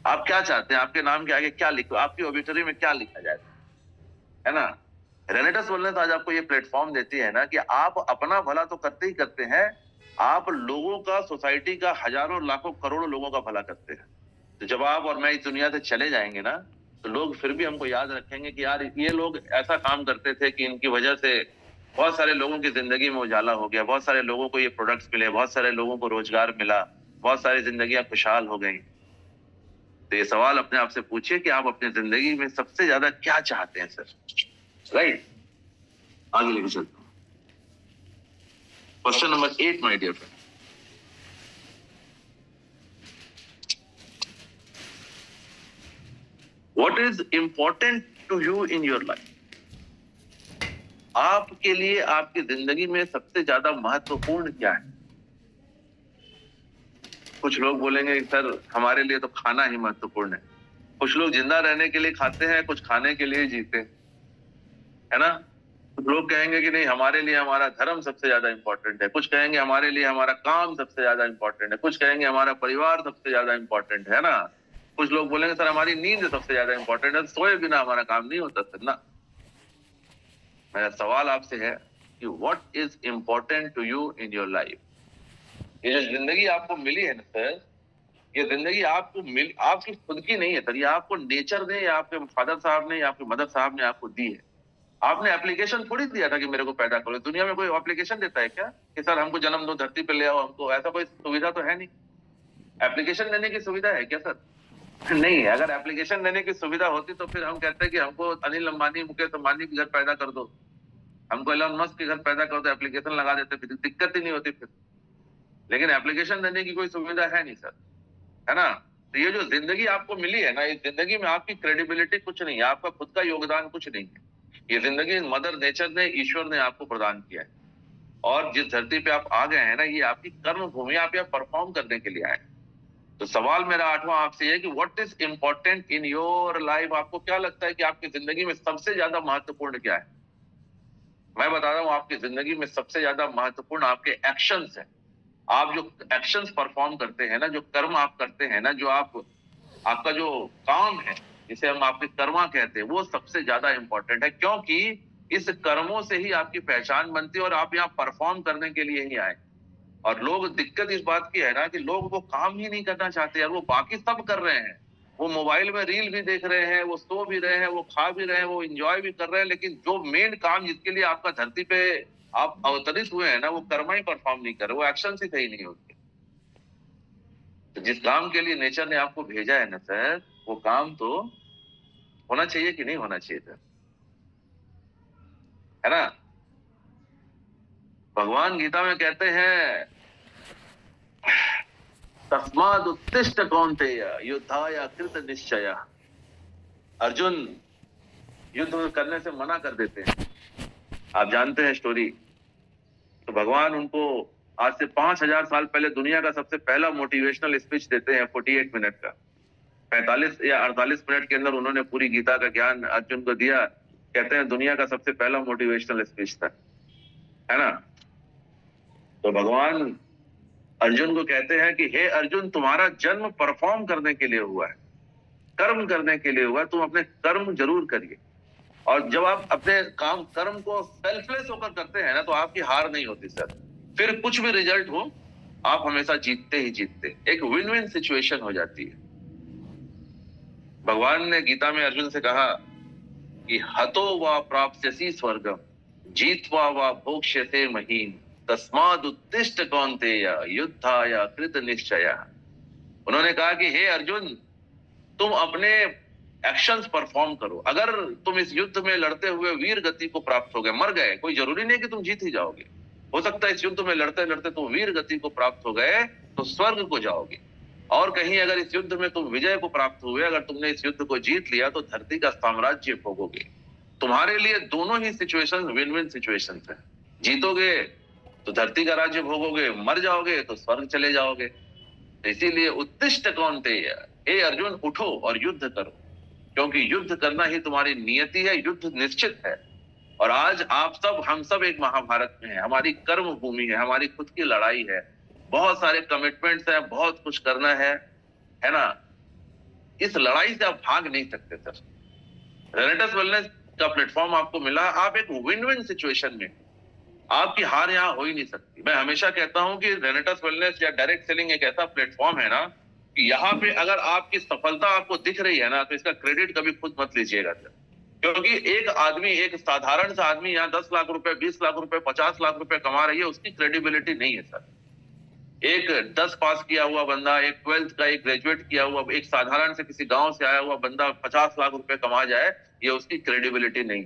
आप क्या चाहते हैं, आपके नाम के आगे क्या लिखो, आपकी ऑबिटरी में क्या लिखा जाए, है ना। रेनेटस वेलनेस आज आपको ये प्लेटफॉर्म देती है ना कि आप अपना भला तो करते ही करते हैं, आप लोगों का, सोसाइटी का, हजारों लाखों करोड़ों लोगों का भला करते हैं। तो जब आप और मैं इस दुनिया से चले जाएंगे ना, तो लोग फिर भी हमको याद रखेंगे कि यार ये लोग ऐसा काम करते थे कि इनकी वजह से बहुत सारे लोगों की जिंदगी में उजाला हो गया, बहुत सारे लोगों को ये प्रोडक्ट्स मिले, बहुत सारे लोगों को रोजगार मिला, बहुत सारी जिंदगियां खुशहाल हो गई। तो ये सवाल अपने आप से पूछिए कि आप अपनी जिंदगी में सबसे ज्यादा क्या चाहते हैं सर, राइट। आगे लेके चलता हूं। Question number 8 my dear friend, what is important to you in your life. आपके लिए आपकी जिंदगी में सबसे ज्यादा महत्वपूर्ण क्या है। कुछ लोग बोलेंगे सर हमारे लिए तो खाना ही महत्वपूर्ण है, कुछ लोग जिंदा रहने के लिए खाते हैं, कुछ खाने के लिए जीते, है ना। कुछ लोग कहेंगे कि नहीं हमारे लिए हमारा धर्म सबसे ज्यादा इंपॉर्टेंट है, कुछ कहेंगे हमारे लिए हमारा काम सबसे ज्यादा इंपॉर्टेंट है, कुछ कहेंगे हमारा परिवार सबसे ज्यादा इंपॉर्टेंट है ना। कुछ लोग बोलेंगे सर हमारी नींद सबसे ज्यादा इंपॉर्टेंट है, सोए बिना हमारा काम नहीं होता सर ना। मेरा सवाल आपसे है कि what is important to you in your life. ये जो जिंदगी आपको मिली है ना सर, ये जिंदगी आपकी खुद की नहीं है सर, ये आपको नेचर ने या आपके फादर साहब ने या आपके मदर साहब ने आपको दी है। आपने एप्लीकेशन थोड़ी दिया था कि मेरे को पैदा करो। दुनिया में कोई एप्लीकेशन देता है क्या कि सर हमको जन्म दो, धरती पे ले आओ हमको, ऐसा कोई सुविधा तो है नहीं। एप्लीकेशन देने की सुविधा है क्या सर? नहीं है। अगर एप्लीकेशन देने की सुविधा होती तो फिर हम कहते हैं कि हमको अनिल अंबानी, मुकेश अंबानी के घर पैदा कर दो, हमको एलन मस्क के घर पैदा कर दो, एप्लीकेशन लगा देते, फिर दिक्कत ही नहीं होती फिर। लेकिन एप्लीकेशन देने की कोई सुविधा है नहीं सर, है ना। तो ये जो जिंदगी आपको मिली है ना, इस जिंदगी में आपकी क्रेडिबिलिटी कुछ नहीं है, आपका खुद का योगदान कुछ नहीं है। ये जिंदगी मदर नेचर ने, ईश्वर ने आपको प्रदान किया है, और जिस धरती पे आप आ गए हैं ना, ये आपकी कर्म भूमि, आप यहाँ परफॉर्म करने के लिए आए। तो सवाल मेरा 8वां आपसे है कि what is important in your life. आपको क्या लगता है कि आपकी जिंदगी में सबसे ज्यादा महत्वपूर्ण क्या है? मैं बता रहा हूं, आपकी जिंदगी में सबसे ज्यादा महत्वपूर्ण आपके एक्शंस हैं। आप जो एक्शंस परफॉर्म करते हैं ना, जो कर्म आप करते हैं ना, जो आपका जो काम है, जिसे हम आपके कर्मा कहते हैं, वो सबसे ज्यादा इंपॉर्टेंट है, क्योंकि इस कर्मों से ही आपकी पहचान बनती है और आप यहाँ परफॉर्म करने के लिए ही आए। और लोग, दिक्कत इस बात की है ना कि लोग वो काम ही नहीं करना चाहते यार, वो बाकी सब कर रहे हैं, वो मोबाइल में रील भी देख रहे हैं, वो सो भी रहे हैं, वो खा भी रहे हैं, वो एंजॉय भी कर रहे हैं, लेकिन जो मेन काम जिसके लिए आपका धरती पे आप अवतरित हुए हैं ना, वो कर्म ही परफॉर्म नहीं कर रहे, वो एक्शन ही सही नहीं होते। जिस काम के लिए नेचर ने आपको भेजा है ना सर, वो काम तो होना चाहिए कि नहीं होना चाहिए सर, है ना? भगवान गीता में कहते हैं तस्माद उत्तिष्ठ कौन्तेय युद्धाय कृत निश्चय। अर्जुन युद्ध करने से मना कर देते हैं, आप जानते हैं स्टोरी। तो भगवान उनको आज से 5000 साल पहले दुनिया का सबसे पहला मोटिवेशनल स्पीच देते हैं 48 मिनट का। 45 या 48 मिनट के अंदर उन्होंने पूरी गीता का ज्ञान अर्जुन को दिया। कहते हैं दुनिया का सबसे पहला मोटिवेशनल स्पीच था, है ना? तो भगवान अर्जुन को कहते हैं कि हे अर्जुन, तुम्हारा जन्म परफॉर्म करने के लिए हुआ है, कर्म करने के लिए हुआ है, तुम अपने कर्म जरूर करिए। और जब आप अपने काम कर्म को सेल्फलेस होकर करते हैं ना, तो आपकी हार नहीं होती सर। फिर कुछ भी रिजल्ट हो, आप हमेशा जीतते ही जीतते, एक विन विन सिचुएशन हो जाती है। भगवान ने गीता में अर्जुन से कहा कि हतो वा प्राप्स्यसि स्वर्गम जीत्वा वा भोक्ष्यसे महीम तस्माद् उत्तिष्ठ कौन्तेय युद्धाय कृत निश्चय। उन्होंने कहा कि हे अर्जुन, तुम अपने एक्शंस परफॉर्म करो। अगर तुम इस युद्ध में लड़ते हुए वीर गति को प्राप्त हो गए, मर गए, कोई जरूरी नहीं कि तुम जीत ही जाओगे, हो सकता है इस युद्ध में लड़ते लड़ते तुम वीर गति को प्राप्त हो गए तो स्वर्ग को जाओगे। और कहीं अगर इस युद्ध में तुम विजय को प्राप्त हुए, अगर तुमने इस युद्ध को जीत लिया तो धरती का साम्राज्य भोगोगे। तुम्हारे लिए दोनों ही सिचुएशन विन विन सिचुएशन है। जीतोगे तो धरती का राज्य भोगोगे, मर जाओगे तो स्वर्ग चले जाओगे। इसीलिए उत्तिष्ठ कौन्तेय, हे अर्जुन उठो और युद्ध करो, क्योंकि युद्ध करना ही तुम्हारी नियति है, युद्ध निश्चित है। और आज आप सब, हम सब एक महाभारत में है, हमारी कर्म भूमि है, हमारी खुद की लड़ाई है, बहुत सारे कमिटमेंट्स हैं, बहुत कुछ करना है ना? इस लड़ाई से आप भाग नहीं सकते सर। रेनेटस वेलनेस का प्लेटफॉर्म आपको मिला, आप एक विन विन सिचुएशन में, आपकी हार यहाँ हो ही नहीं सकती। मैं हमेशा कहता हूं कि रेनेटस वेलनेस या डायरेक्ट सेलिंग एक ऐसा प्लेटफॉर्म है ना कि यहाँ पे अगर आपकी सफलता आपको दिख रही है ना, तो इसका क्रेडिट कभी खुद मत लीजिएगा सर। क्योंकि एक आदमी, एक साधारण सा आदमी यहाँ 10 लाख रुपए, 20 लाख रुपए, 50 लाख रुपए कमा रही है, उसकी क्रेडिबिलिटी नहीं है सर। एक 10 पास किया हुआ बंदा, एक 12th का, एक ग्रेजुएट किया हुआ, एक साधारण से किसी गांव से आया हुआ बंदा 50 लाख रुपए कमा जाए, ये उसकी क्रेडिबिलिटी नहीं।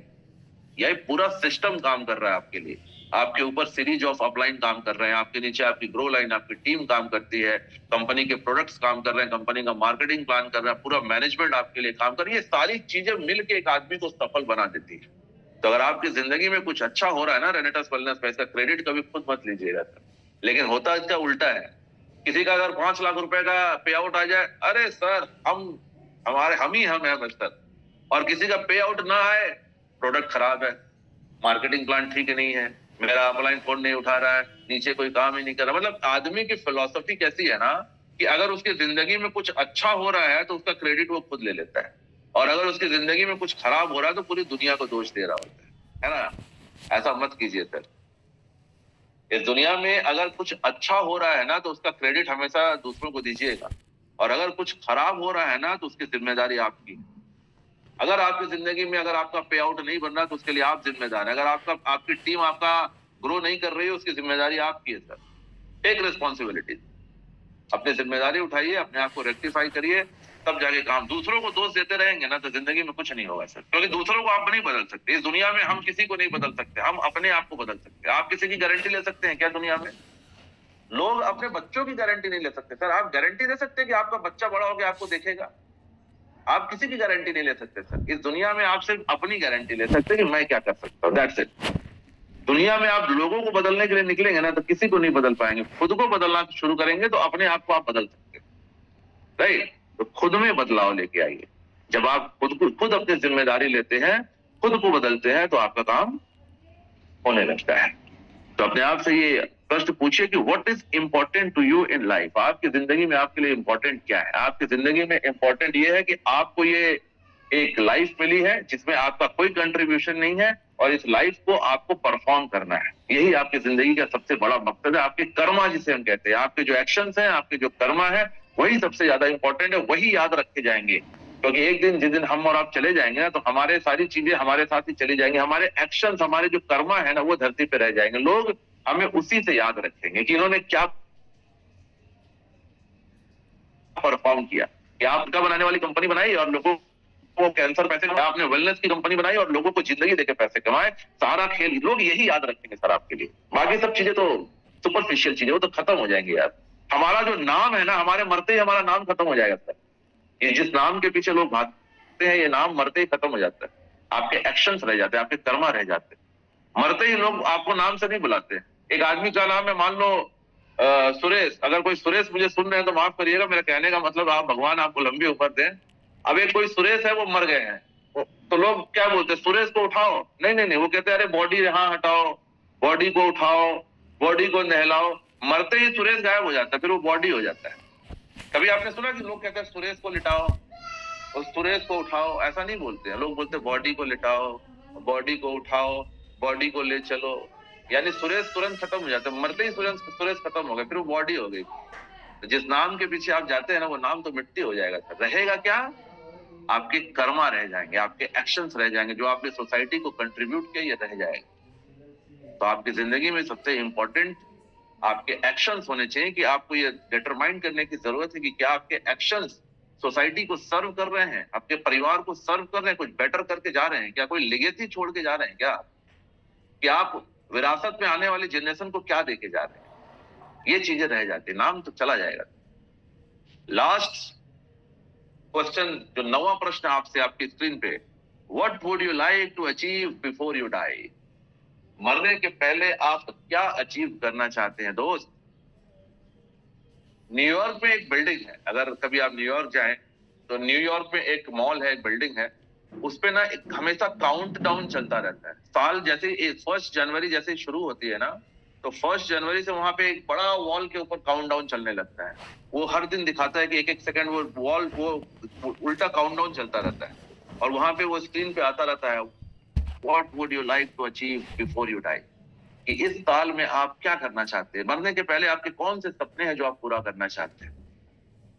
यही पूरा सिस्टम काम कर रहा है आपके लिए, आपके ऊपर सीरीज ऑफ अपलाइन काम कर रहे हैं, आपके नीचे आपकी ग्रो लाइन, आपकी टीम काम करती है, कंपनी के प्रोडक्ट्स काम कर रहे हैं, कंपनी का मार्केटिंग प्लान कर रहा है, पूरा मैनेजमेंट आपके लिए काम कर रही है। सारी चीजें मिलकर एक आदमी को सफल बना देती है। तो अगर आपकी जिंदगी में कुछ अच्छा हो रहा है ना रेनेटस वेलनेस में, इसका क्रेडिट कभी खुद मत लीजिएगा सर। लेकिन होता इसका उल्टा है। किसी का अगर 5 लाख रुपए का पे आउट आ जाए, अरे सर हम ही है सर। और किसी का पे आउट ना आए, प्रोडक्ट खराब है, मार्केटिंग प्लान ठीक नहीं है, मेरा अपलाइन फोन नहीं उठा रहा है, नीचे कोई काम ही नहीं कर रहा। मतलब आदमी की फिलॉसफी कैसी है ना कि अगर उसकी जिंदगी में कुछ अच्छा हो रहा है तो उसका क्रेडिट वो खुद ले लेता है, और अगर उसकी जिंदगी में कुछ खराब हो रहा है तो पूरी दुनिया को दोष दे रहा होता है ना? ऐसा मत कीजिए सर। इस दुनिया में अगर कुछ अच्छा हो रहा है ना तो उसका क्रेडिट हमेशा दूसरों को दीजिएगा, और अगर कुछ खराब हो रहा है ना तो उसकी जिम्मेदारी आपकी है। अगर आपकी जिंदगी में अगर आपका पे आउट नहीं बन रहा तो उसके लिए आप जिम्मेदार है। अगर आपकी टीम आपका ग्रो नहीं कर रही है, उसकी जिम्मेदारी आपकी है सर। टेक रिस्पॉन्सिबिलिटी, अपनी जिम्मेदारी उठाइए, अपने आप को रेक्टिफाई करिए, तब जाके काम। दूसरों को दोष देते रहेंगे ना तो जिंदगी में कुछ नहीं होगा सर, क्योंकि दूसरों को आप नहीं बदल सकते। इस दुनिया में हम किसी को नहीं बदल सकते, हम अपने आप को बदल सकते हैं। आप किसी की गारंटी ले सकते हैं क्या दुनिया में? लोग अपने बच्चों की गारंटी नहीं ले सकते सर। आप गारंटी दे सकते हैं कि आपका बच्चा बड़ा होकर आपको देखेगा? आप किसी की गारंटी नहीं ले सकते सर। इस दुनिया में आप सिर्फ अपनी गारंटी ले सकते हैं कि मैं क्या कर सकता हूँ, दैट्स इट। दुनिया में आप लोगों को बदलने के लिए निकलेंगे ना तो किसी को नहीं बदल पाएंगे। खुद को बदलना शुरू करेंगे तो अपने आप को आप बदल सकते हैं, राइट? तो खुद में बदलाव लेके आइए। जब आप खुद अपनी जिम्मेदारी लेते हैं, खुद को बदलते हैं, तो आपका काम होने लगता है। तो अपने आप से ये प्रश्न पूछिए कि what is important to you in life. आपकी जिंदगी में आपके लिए इंपॉर्टेंट क्या है? आपकी जिंदगी में इंपॉर्टेंट ये है कि आपको ये एक लाइफ मिली है जिसमें आपका कोई कंट्रीब्यूशन नहीं है, और इस लाइफ को आपको परफॉर्म करना है। यही आपकी जिंदगी का सबसे बड़ा मकसद है। आपके कर्मा जिसे हम कहते हैं, आपके जो एक्शंस हैं, आपके जो कर्मा है, वही सबसे ज्यादा इंपॉर्टेंट है। वही याद रखे जाएंगे, क्योंकि एक दिन जिस दिन हम और आप चले जाएंगे ना तो हमारे सारी चीजें हमारे साथ ही चली जाएंगी। हमारे एक्शंस, हमारे जो कर्मा है ना, वो धरती पे रह जाएंगे। लोग हमें उसी से याद रखेंगे कि इन्होंने क्या परफॉर्म किया कि आपका बनाने वाली कंपनी बनाई और लोगों को कैंसर पैसे कमाए, आपने वेलनेस की कंपनी बनाई और लोगों को जिंदगी देके पैसे कमाए। सारा खेल लोग यही याद रखेंगे सर आपके लिए, बाकी सब चीजें तो सुपरफिशियल चीजें, वो तो खत्म हो जाएंगी यार। हमारा जो नाम है ना, हमारे मरते ही हमारा नाम खत्म हो जाएगा सर। ये जिस नाम के पीछे लोग भागते हैं, ये नाम मरते ही खत्म हो जाता है। आपके एक्शंस रह जाते हैं, आपके कर्मा रह जाते हैं। मरते ही लोग आपको नाम से नहीं बुलाते। एक आदमी का नाम है, मान लो सुरेश, अगर कोई सुरेश मुझे सुन रहे हैं तो माफ करिएगा, मेरा कहने का मतलब आप भगवान आपको लंबी उम्र दें। अब एक कोई सुरेश है, वो मर गए हैं, तो लोग क्या बोलते हैं, सुरेश को उठाओ। नहीं नहीं नहीं, वो कहते हैं अरे बॉडी यहाँ हटाओ, बॉडी को उठाओ, बॉडी को नहलाओ। मरते ही सुरेश गायब हो जाता है, फिर वो बॉडी हो जाता है। कभी आपने सुना कि लोग कहते हैं सुरेश को लिटाओ और सुरेश को उठाओ? ऐसा नहीं बोलते हैं, लोग बोलते हैं बॉडी को लिटाओ, बॉडी को उठाओ, बॉडी को ले चलो। यानी सुरेश तुरंत खत्म हो जाता है, मरते ही सुरेश खत्म हो गया, फिर वो बॉडी हो गई। तो जिस नाम के पीछे आप जाते हैं ना, वो नाम तो मिट्टी हो जाएगा सर। रहेगा क्या? आपके कर्मा रह जाएंगे, आपके एक्शंस रह जाएंगे, जो आपने सोसाइटी को कंट्रीब्यूट किया, ये रह जाएगा। तो आपकी जिंदगी में सबसे इंपॉर्टेंट आपके एक्शंस होने चाहिए कि आपको ये डिटरमाइन करने की जरूरत है कि क्या आपके एक्शंस सोसाइटी को सर्व कर रहे हैं, आपके परिवार को सर्व कर रहे हैं, कुछ बेटर करके जा रहे हैं क्या, कोई लेगेसी छोड़ के जा रहे हैं क्या, कि आप विरासत में आने वाली जनरेशन को क्या देके जा रहे हैं। ये चीजें रह जाती है, नाम तो चला जाएगा। लास्ट क्वेश्चन, जो 9वां प्रश्न आपसे आपकी स्क्रीन पे, what would you like to achieve before you die? मरने के पहले आप क्या अचीव करना चाहते हैं दोस्त? न्यूयॉर्क में एक बिल्डिंग है, अगर कभी आप न्यूयॉर्क जाएं तो न्यूयॉर्क में एक मॉल है, एक बिल्डिंग है, उस पे ना हमेशा काउंट डाउन चलता रहता है। साल जैसे 1 जनवरी जैसे शुरू होती है ना, तो 1 जनवरी से वहां पे एक बड़ा वॉल के ऊपर काउंट डाउन चलने लगता है। वो हर दिन दिखाता है कि एक एक सेकंड वो वॉल वो उल्टा काउंट डाउन चलता रहता है, और वहां पे वो स्क्रीन पे आता रहता है, what would you like to achieve before you die, कि इस साल में आप क्या करना चाहते हैं, मरने के पहले आपके कौन से सपने हैं जो आप पूरा करना चाहते हैं।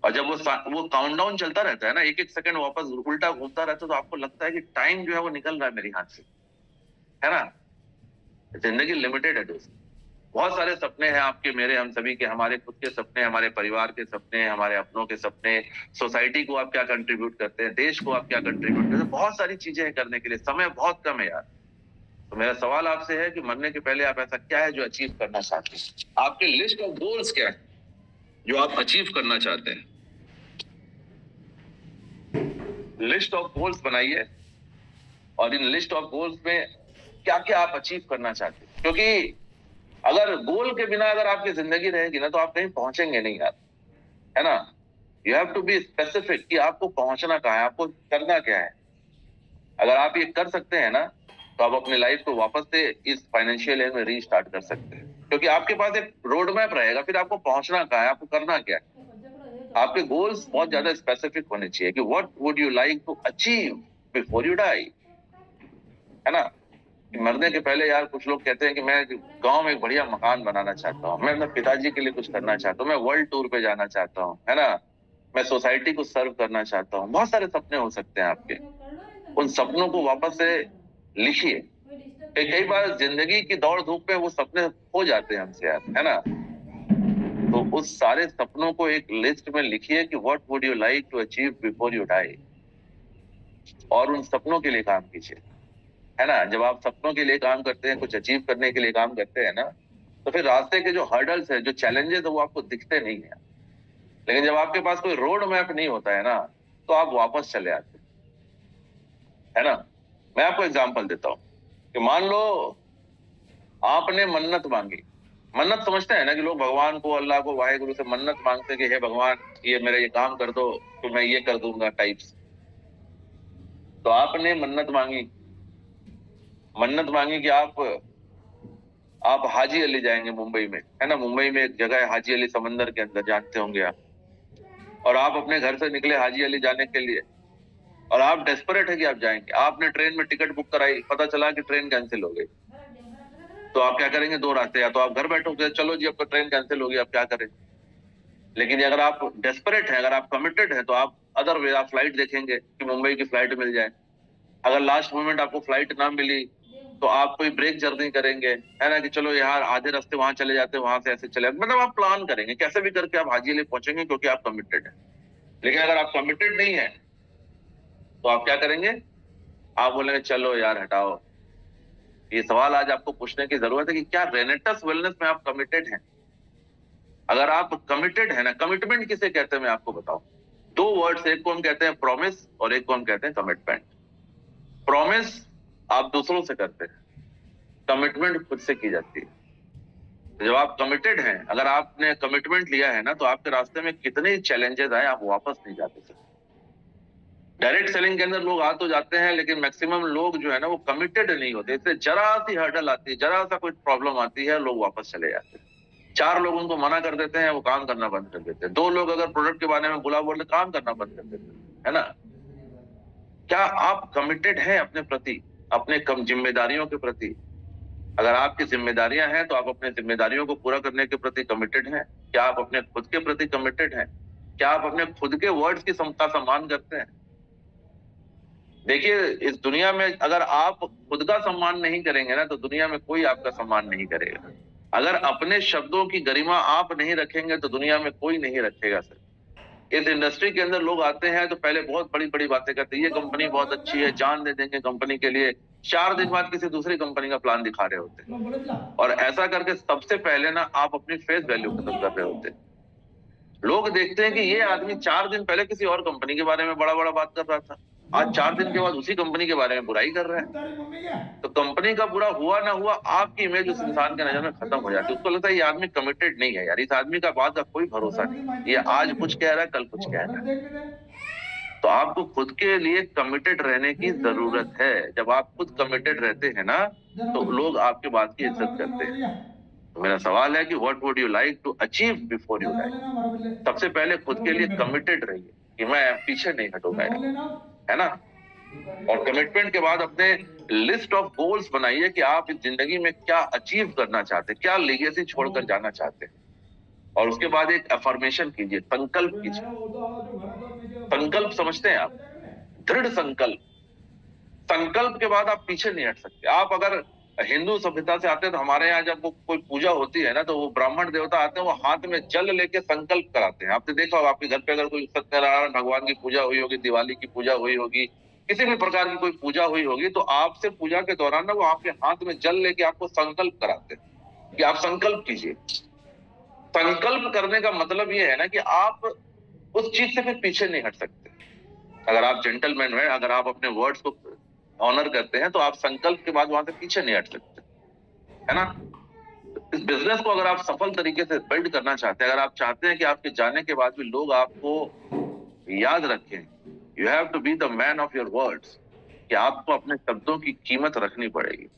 और जब वो काउंटडाउन चलता रहता है ना, एक एक सेकंड वापस उल्टा घूमता रहता है, तो आपको लगता है कि टाइम जो है वो निकल रहा है मेरे हाथ से, है ना। जिंदगी लिमिटेड है दोस्त। बहुत सारे सपने हैं आपके, मेरे, हम सभी के, हमारे खुद के सपने, हमारे परिवार के सपने, हमारे अपनों के सपने, सोसाइटी को आप क्या कंट्रीब्यूट करते हैं, देश को आप क्या कंट्रीब्यूट करते हैं, बहुत सारी चीजें हैं करने के लिए, समय बहुत कम है यार। तो मेरा सवाल आपसे है कि मरने के पहले आप ऐसा क्या है जो अचीव करना चाहते हैं? आपकी लिस्ट ऑफ गोल्स क्या है जो आप अचीव करना चाहते हैं? लिस्ट ऑफ गोल्स बनाइए, और इन लिस्ट ऑफ गोल्स में क्या क्या आप अचीव करना चाहते हैं, क्योंकि अगर गोल के बिना अगर आपकी जिंदगी रहेगी ना, तो आप कहीं पहुंचेंगे नहीं यार, है ना। You have to be specific कि आपको पहुंचना कहाँ है, आपको करना क्या है। अगर आप ये कर सकते हैं ना, तो आप अपनी लाइफ को वापस से इस फाइनेंशियल ईयर में रीस्टार्ट कर सकते हैं, क्योंकि आपके पास एक रोड मैप रहेगा, फिर आपको पहुंचना कहाँ है, आपको करना क्या है। आपके गोल्स बहुत ज्यादा स्पेसिफिक होने चाहिए कि what would you like to achieve before you die, है ना। मरने के पहले यार कुछ लोग कहते हैं कि मैं गांव में एक बढ़िया मकान बनाना चाहता हूँ, मैं अपने पिताजी के लिए कुछ करना चाहता हूँ, मैं वर्ल्ड टूर पे जाना चाहता हूँ, है ना, मैं सोसाइटी को सर्व करना चाहता हूँ। बहुत सारे सपने हो सकते हैं आपके, उन सपनों को वापस से लिखिए। कई बार जिंदगी की दौड़ धूप में वो सपने हो जाते हैं हमसे यार, है ना। तो उस सारे सपनों को एक लिस्ट में लिखिए कि what would you like to achieve before you die, और उन सपनों के लिए काम कीजिए, है ना। जब आप सपनों के लिए काम करते हैं, कुछ अचीव करने के लिए काम करते हैं ना, तो फिर रास्ते के जो हर्डल्स है, जो चैलेंजेस है, वो आपको दिखते नहीं है। लेकिन जब आपके पास कोई रोड मैप नहीं होता है ना, तो आप वापस चले आते हैं, है ना। मैं आपको एग्जांपल देता हूँ कि मान लो आपने मन्नत मांगी। मन्नत समझते हैं ना कि लोग भगवान को, अल्लाह को, वाहेगुरु से मन्नत मांगते हैं कि हे भगवान ये मेरा ये काम कर दो तो मैं ये कर दूंगा टाइप्स। तो आपने मन्नत मांगी कि आप हाजी अली जाएंगे मुंबई में, है ना। मुंबई में एक जगह है हाजी अली, समंदर के अंदर, जानते होंगे आप। और आप अपने घर से निकले हाजी अली जाने के लिए, और आप डेस्परेट है कि आप जाएंगे। आपने ट्रेन में टिकट बुक कराई, पता चला कि ट्रेन कैंसिल हो गई, तो आप क्या करेंगे? 2 रास्ते, या तो आप घर बैठोगे, चलो जी अब तो ट्रेन कैंसिल होगी, आप क्या करें। लेकिन अगर आप डेस्परेट है, अगर आप कमिटेड है, तो आप अदर वे, आप फ्लाइट देखेंगे कि मुंबई की फ्लाइट मिल जाए। अगर लास्ट मोमेंट आपको फ्लाइट ना मिली, तो आप कोई ब्रेक जर्नी करेंगे, है ना, कि चलो यार आधे रास्ते वहां चले जाते, वहां से ऐसे चले, मतलब आप प्लान करेंगे, कैसे भी करके आप हाजी अली पहुंचेंगे, क्योंकि आप कमिटेड है। लेकिन अगर आप कमिटेड नहीं है तो आप क्या करेंगे? आप बोलेंगे चलो यार हटाओ। ये सवाल आज आपको पूछने की जरूरत है कि क्या रेनेटस वेलनेस में आप कमिटेड हैं? अगर आप कमिटेड है ना, कमिटमेंट किसे कहते हैं मैं आपको बताऊं। दो वर्ड्स, एक को हम कहते हैं प्रॉमिस और एक को हम कहते हैं कमिटमेंट। प्रॉमिस आप दूसरों से करते हैं, कमिटमेंट खुद से की जाती है। तो जब आप कमिटेड हैं, अगर आपने कमिटमेंट लिया है ना, तो आपके रास्ते में कितने ही चैलेंजेस आए आप वापस नहीं जाते सर। डायरेक्ट सेलिंग के अंदर लोग आ तो जाते हैं, लेकिन मैक्सिमम लोग जो है ना वो कमिटेड नहीं होते। इससे जरा सी हर्डल आती है, जरा सा कोई प्रॉब्लम आती है, लोग वापस चले जाते हैं। 4 लोग उनको मना कर देते हैं, वो काम करना बंद कर देते हैं। 2 लोग अगर प्रोडक्ट के बारे में बुरा बोल रहे, काम करना बंद कर देते हैं, है ना। क्या आप कमिटेड हैं अपने प्रति, अपने कम जिम्मेदारियों के प्रति? अगर आपकी जिम्मेदारियां हैं तो आप अपने जिम्मेदारियों को पूरा करने के प्रति कमिटेड हैं? क्या आप अपने खुद के प्रति कमिटेड हैं? क्या आप अपने खुद के वर्ड्स की क्षमता सम्मान करते हैं? देखिए, इस दुनिया में अगर आप खुद का सम्मान नहीं करेंगे ना, तो दुनिया में कोई आपका सम्मान नहीं करेगा। अगर अपने शब्दों की गरिमा आप नहीं रखेंगे तो दुनिया में कोई नहीं रखेगा सर। इस इंडस्ट्री के अंदर लोग आते हैं तो पहले बहुत बड़ी बड़ी बातें करते हैं, ये कंपनी बहुत अच्छी है, जान दे देंगे कंपनी के लिए। 4 दिन बाद किसी दूसरी कंपनी का प्लान दिखा रहे होते हैं, और ऐसा करके सबसे पहले ना आप अपनी फेस वैल्यू खत्म कर रहे होते हैं। लोग देखते हैं कि ये आदमी 4 दिन पहले किसी और कंपनी के बारे में बड़ा बड़ा बात कर रहा था, आज 4 दिन के बाद उसी कंपनी के बारे में बुराई कर रहा है। तो कंपनी का बुरा हुआ ना हुआ, आपकी इमेज उस इंसान के नजर में खत्म हो जाती है। उसको लगता है ये आदमी कमिटेड नहीं है यार, इस आदमी का बात का कोई भरोसा नहीं, ये आज कुछ कह रहा है कल कुछ कह रहा है। तो आपको खुद के लिए कमिटेड रहने की जरूरत है। जब आप खुद कमिटेड रहते हैं ना, तो लोग आपके बात की इज्जत करते हैं। तो मेरा सवाल है कि what would you like to achieve before you die? सबसे पहले खुद के लिए कमिटेड रहिए कि मैं पीछे नहीं हटूंगा, है ना। और कमिटमेंट के बाद अपने लिस्ट ऑफ गोल्स बनाइए कि आप इस जिंदगी में क्या अचीव करना चाहते हैं, क्या लेगेसी छोड़कर जाना चाहते हैं। और उसके बाद एक अफर्मेशन कीजिए, संकल्प कीजिए। संकल्प समझते हैं आप? दृढ़ संकल्प। संकल्प के बाद आप पीछे नहीं हट सकते। आप अगर हिंदू सभ्यता से आते हैं तो हमारे यहाँ जब वो कोई पूजा होती है ना, तो वो ब्राह्मण देवता आते हैं, वो हाथ में जल लेके संकल्प कराते हैं। आपने देखा होगा, आपके घर पे अगर कोई सत्यनारायण भगवान की पूजा हुई होगी, दिवाली की पूजा हुई होगी, किसी भी प्रकार की कोई पूजा हुई होगी, तो आपसे पूजा के दौरान ना वो आपके हाथ में जल लेके आपको संकल्प कराते हैं कि आप संकल्प कीजिए। संकल्प करने का मतलब ये है ना कि आप उस चीज से फिर पीछे नहीं हट सकते। अगर आप जेंटलमैन हैं, अगर आप अपने वर्ड्स को ऑनर करते हैं, तो आप संकल्प के बाद वहां से पीछे नहीं हट सकते, है ना। इस बिजनेस को अगर आप सफल तरीके से बिल्ड करना चाहते हैं, अगर आप चाहते हैं कि आपके जाने के बाद भी लोग आपको याद रखें, you have to be the man of your words, कि आपको अपने शब्दों की कीमत रखनी पड़ेगी।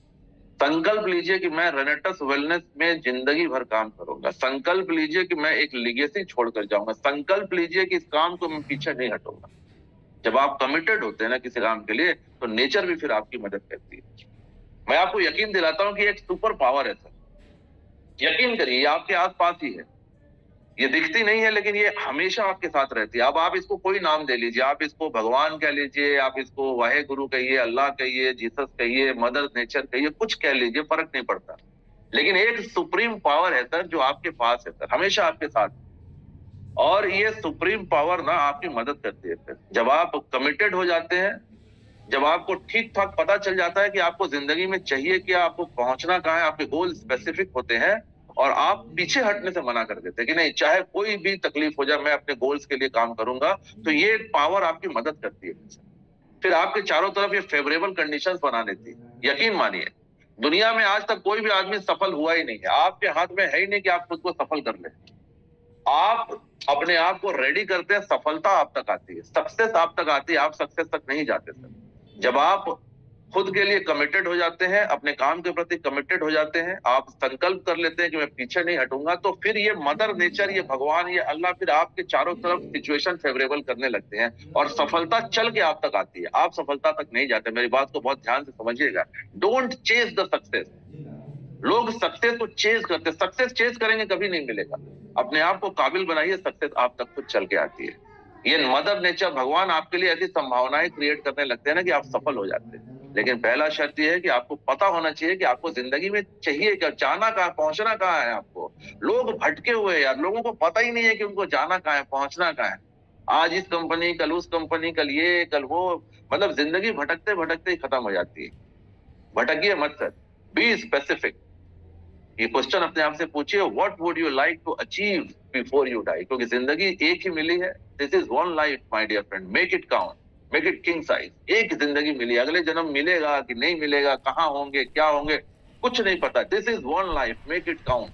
संकल्प लीजिए कि मैं रेनेटस वेलनेस में जिंदगी भर काम करूंगा। संकल्प लीजिए कि मैं एक लिगेसी छोड़कर जाऊंगा। संकल्प लीजिए कि इस काम को मैं पीछे नहीं हटूंगा। जब आप कमिटेड होते हैं ना किसी काम के लिए, तो नेचर भी फिर आपकी मदद करती है। मैं आपको यकीन दिलाता हूं कि एक सुपर पावर है सर, यकीन करिए, ये आपके आसपास ही है। ये दिखती नहीं है, लेकिन ये हमेशा आपके साथ रहती है। अब आप इसको कोई नाम दे लीजिए, आप इसको भगवान कह लीजिए, आप इसको वाहे गुरु कहिए, अल्लाह कहिए, जीसस कहिए, मदर नेचर कहिए, कुछ कह लीजिए, फर्क नहीं पड़ता। लेकिन एक सुप्रीम पावर है सर जो आपके पास है सर, हमेशा आपके साथ। और ये सुप्रीम पावर ना आपकी मदद करती है सर। जब आप कमिटेड हो जाते हैं, जब आपको ठीक ठाक पता चल जाता है कि आपको जिंदगी में चाहिए क्या, आपको पहुंचना कहाँ है, आपके गोल स्पेसिफिक होते हैं, और आप पीछे हटने से मना कर देते हैं कि नहीं, चाहे कोई भी तकलीफ हो जाए, मैं अपने गोल्स के लिए काम करूंगा, तो ये पावर आपकी मदद करती है। फिर आपके चारों तरफ ये फेवरेबल कंडीशंस बना देती है। यकीन मानिए, दुनिया में आज तक कोई भी आदमी सफल हुआ ही नहीं है। आपके हाथ में है ही नहीं कि आप खुद को सफल कर ले। आप अपने आप को रेडी करते हैं, सफलता आप तक आती है, सक्सेस आप तक आती है, आप सक्सेस तक नहीं जाते सर। जब आप खुद के लिए कमिटेड हो जाते हैं, अपने काम के प्रति कमिटेड हो जाते हैं, आप संकल्प कर लेते हैं कि मैं पीछे नहीं हटूंगा, तो फिर ये मदर नेचर, ये भगवान, ये अल्लाह फिर आपके चारों तरफ सिचुएशन फेवरेबल करने लगते हैं, और सफलता चल के आप तक आती है। आप सफलता तक नहीं जाते। मेरी बात को बहुत ध्यान से समझिएगा। Don't chase the success. लोग सक्सेस को चेज करते, सक्सेस चेज करेंगे कभी नहीं मिलेगा। अपने आप को काबिल बनाइए, सक्सेस आप तक खुद चल के आती है। ये मदर नेचर, भगवान आपके लिए ऐसी संभावनाएं क्रिएट करने लगते हैं ना कि आप सफल हो जाते हैं। लेकिन पहला शर्त यह है कि आपको पता होना चाहिए कि आपको जिंदगी में चाहिए क्या, जाना कहाँ, पहुंचना कहाँ है आपको। लोग भटके हुए हैं यार, लोगों को पता ही नहीं है कि उनको जाना कहाँ है, पहुंचना कहाँ है। आज इस कंपनी, कल उस कंपनी, कल ये, कल वो, मतलब जिंदगी भटकते भटकते ही खत्म हो जाती है। भटकिए मत सर, बी स्पेसिफिक। ये क्वेश्चन अपने आप से पूछिए, what would you like to achieve before you die, क्योंकि जिंदगी एक ही मिली है। This is one life my dear friend, make it count, make it king size. एक जिंदगी मिली, अगले जन्म मिलेगा कि नहीं मिलेगा, कहाँ होंगे, क्या होंगे, कुछ नहीं पता। This is one life, make it count,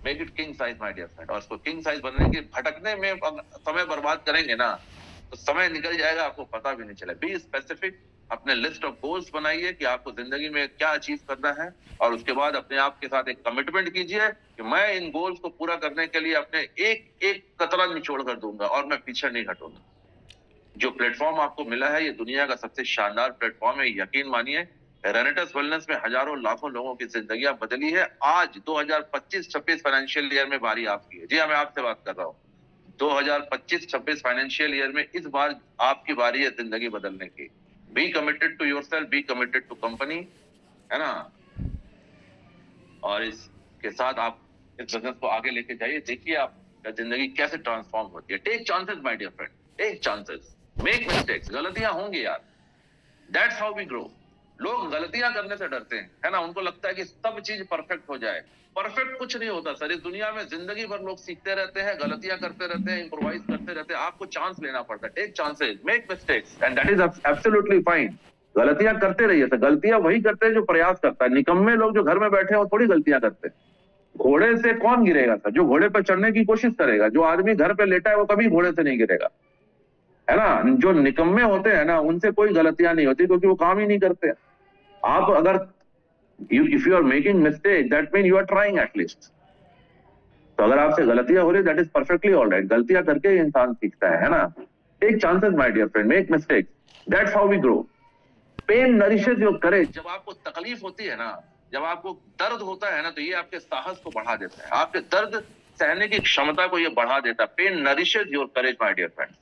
make it king size my dear friend. और उसको किंग साइज बनने के भटकने में समय बर्बाद करेंगे ना, तो समय निकल जाएगा, आपको पता भी नहीं चलेगा। बी स्पेसिफिक, अपने लिस्ट ऑफ गोल्स बनाइए कि आपको जिंदगी में क्या अचीव करना है, और उसके बाद अपने आप के साथ एक कमिटमेंट कीजिए कि मैं इन गोल्स को पूरा करने के लिए अपने एक एक कतरा निचोड़ कर दूंगा और मैं पीछे नहीं हटूंगा। जो प्लेटफॉर्म आपको मिला है, ये दुनिया का सबसे शानदार प्लेटफॉर्म है, यकीन मानिए। रेनेटस वेलनेस में हजारों लाखों लोगों की जिंदगियां बदली है। आज 2025-26 फाइनेंशियल ईयर में बारी आपकी है। जी हाँ, मैं आपसे बात कर रहा हूँ। 2025-26 फाइनेंशियल ईयर में इस बार आपकी बारी है जिंदगी बदलने की। Be committed to yourself, be committed to company, है ना। और इसके साथ आप इस बिजनेस को आगे लेके जाइए, देखिए आप जिंदगी कैसे ट्रांसफॉर्म होती है। Take chances my dear friend, take chances, make mistakes. गलतियां होंगी यार, दैट्स हाउ वी ग्रो। लोग गलतियां करने से डरते हैं, है ना। उनको लगता है कि सब चीज परफेक्ट हो जाए। परफेक्ट कुछ नहीं होता सर। इस दुनिया में जिंदगी भर लोग सीखते रहते हैं, गलतियां करते रहते हैं, इम्प्रोवाइज करते रहते हैं। आपको चांस लेना पड़ता है। Take chances, make mistakes, and that is absolutely fine. गलतियां करते रहिए सर। गलतियां वही करते हैं जो प्रयास करता है। निकम्मे लोग जो घर में बैठे हैं वो थोड़ी गलतियां करते हैं। घोड़े से कौन गिरेगा सर? जो घोड़े पर चढ़ने की कोशिश करेगा। जो आदमी घर पे लेटा है वो कभी घोड़े से नहीं गिरेगा, है ना। जो निकम्मे होते हैं ना, उनसे कोई गलतियां नहीं होती, क्योंकि वो काम ही नहीं करते। आप अगर if you are making mistake, that mean you are trying at least. तो अगर आपसे गलतियां हो रही, दैट इज परफेक्टली ऑलराइट। गलतियां करके ही इंसान सीखता है ना। Take chances my dear friend, make mistake, that's how we grow. Pain nourishes your courage. जब आपको तकलीफ होती है ना, जब आपको दर्द होता है ना, तो ये आपके साहस को बढ़ा देता है। आपके दर्द सहने की क्षमता को ये बढ़ा देता है। Pain nourishes your courage my dear friend.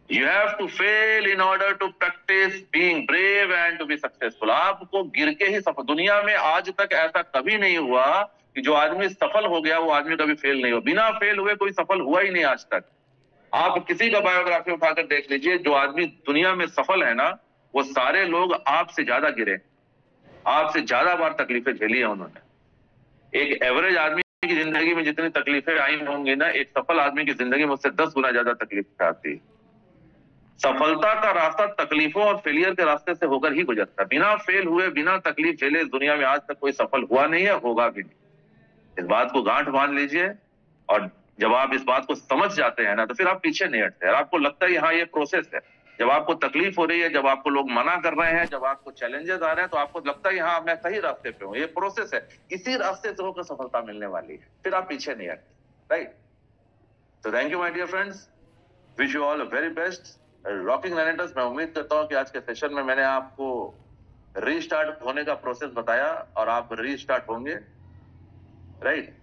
You have to fail in order to practice being brave and to be successful. आपको गिर के ही सफल। दुनिया में आज तक ऐसा कभी नहीं हुआ कि जो आदमी सफल हो गया वो आदमी कभी फेल नहीं हुआ। बिना फेल हुए कोई सफल हुआ ही नहीं आज तक। आप किसी का बायोग्राफी उठाकर देख लीजिए, जो आदमी दुनिया में सफल है ना, वो सारे लोग आपसे ज्यादा गिरे, आपसे ज्यादा बार तकलीफें झेली है उन्होंने। एक एवरेज आदमी की जिंदगी में जितनी तकलीफें आई होंगी ना, एक सफल आदमी की जिंदगी में उससे 10 गुना ज्यादा तकलीफें आती है। सफलता का रास्ता तकलीफों और फेलियर के रास्ते से होकर ही गुजरता है। बिना फेल हुए, बिना तकलीफ झेले इस दुनिया में आज तक कोई सफल हुआ नहीं है, होगा भी नहीं। इस बात को गांठ बांध लीजिए, और जब आप इस बात को समझ जाते हैं ना, तो फिर आप पीछे नहीं हटते। और आपको लगता है हाँ ये प्रोसेस है। जब आपको तकलीफ हो रही है, जब आपको लोग मना कर रहे हैं, जब आपको चैलेंजेस आ रहे हैं, तो आपको लगता है हाँ मैं सही रास्ते पे हूँ, ये प्रोसेस है, इसी रास्ते से होकर सफलता मिलने वाली है। फिर आप पीछे नहीं हटते, राइट। तो thank you my dear friends, wish you all very best. Rocking रेनेटस, मैं उम्मीद करता हूं कि आज के सेशन में मैंने आपको रीस्टार्ट होने का प्रोसेस बताया और आप रीस्टार्ट होंगे, राइट।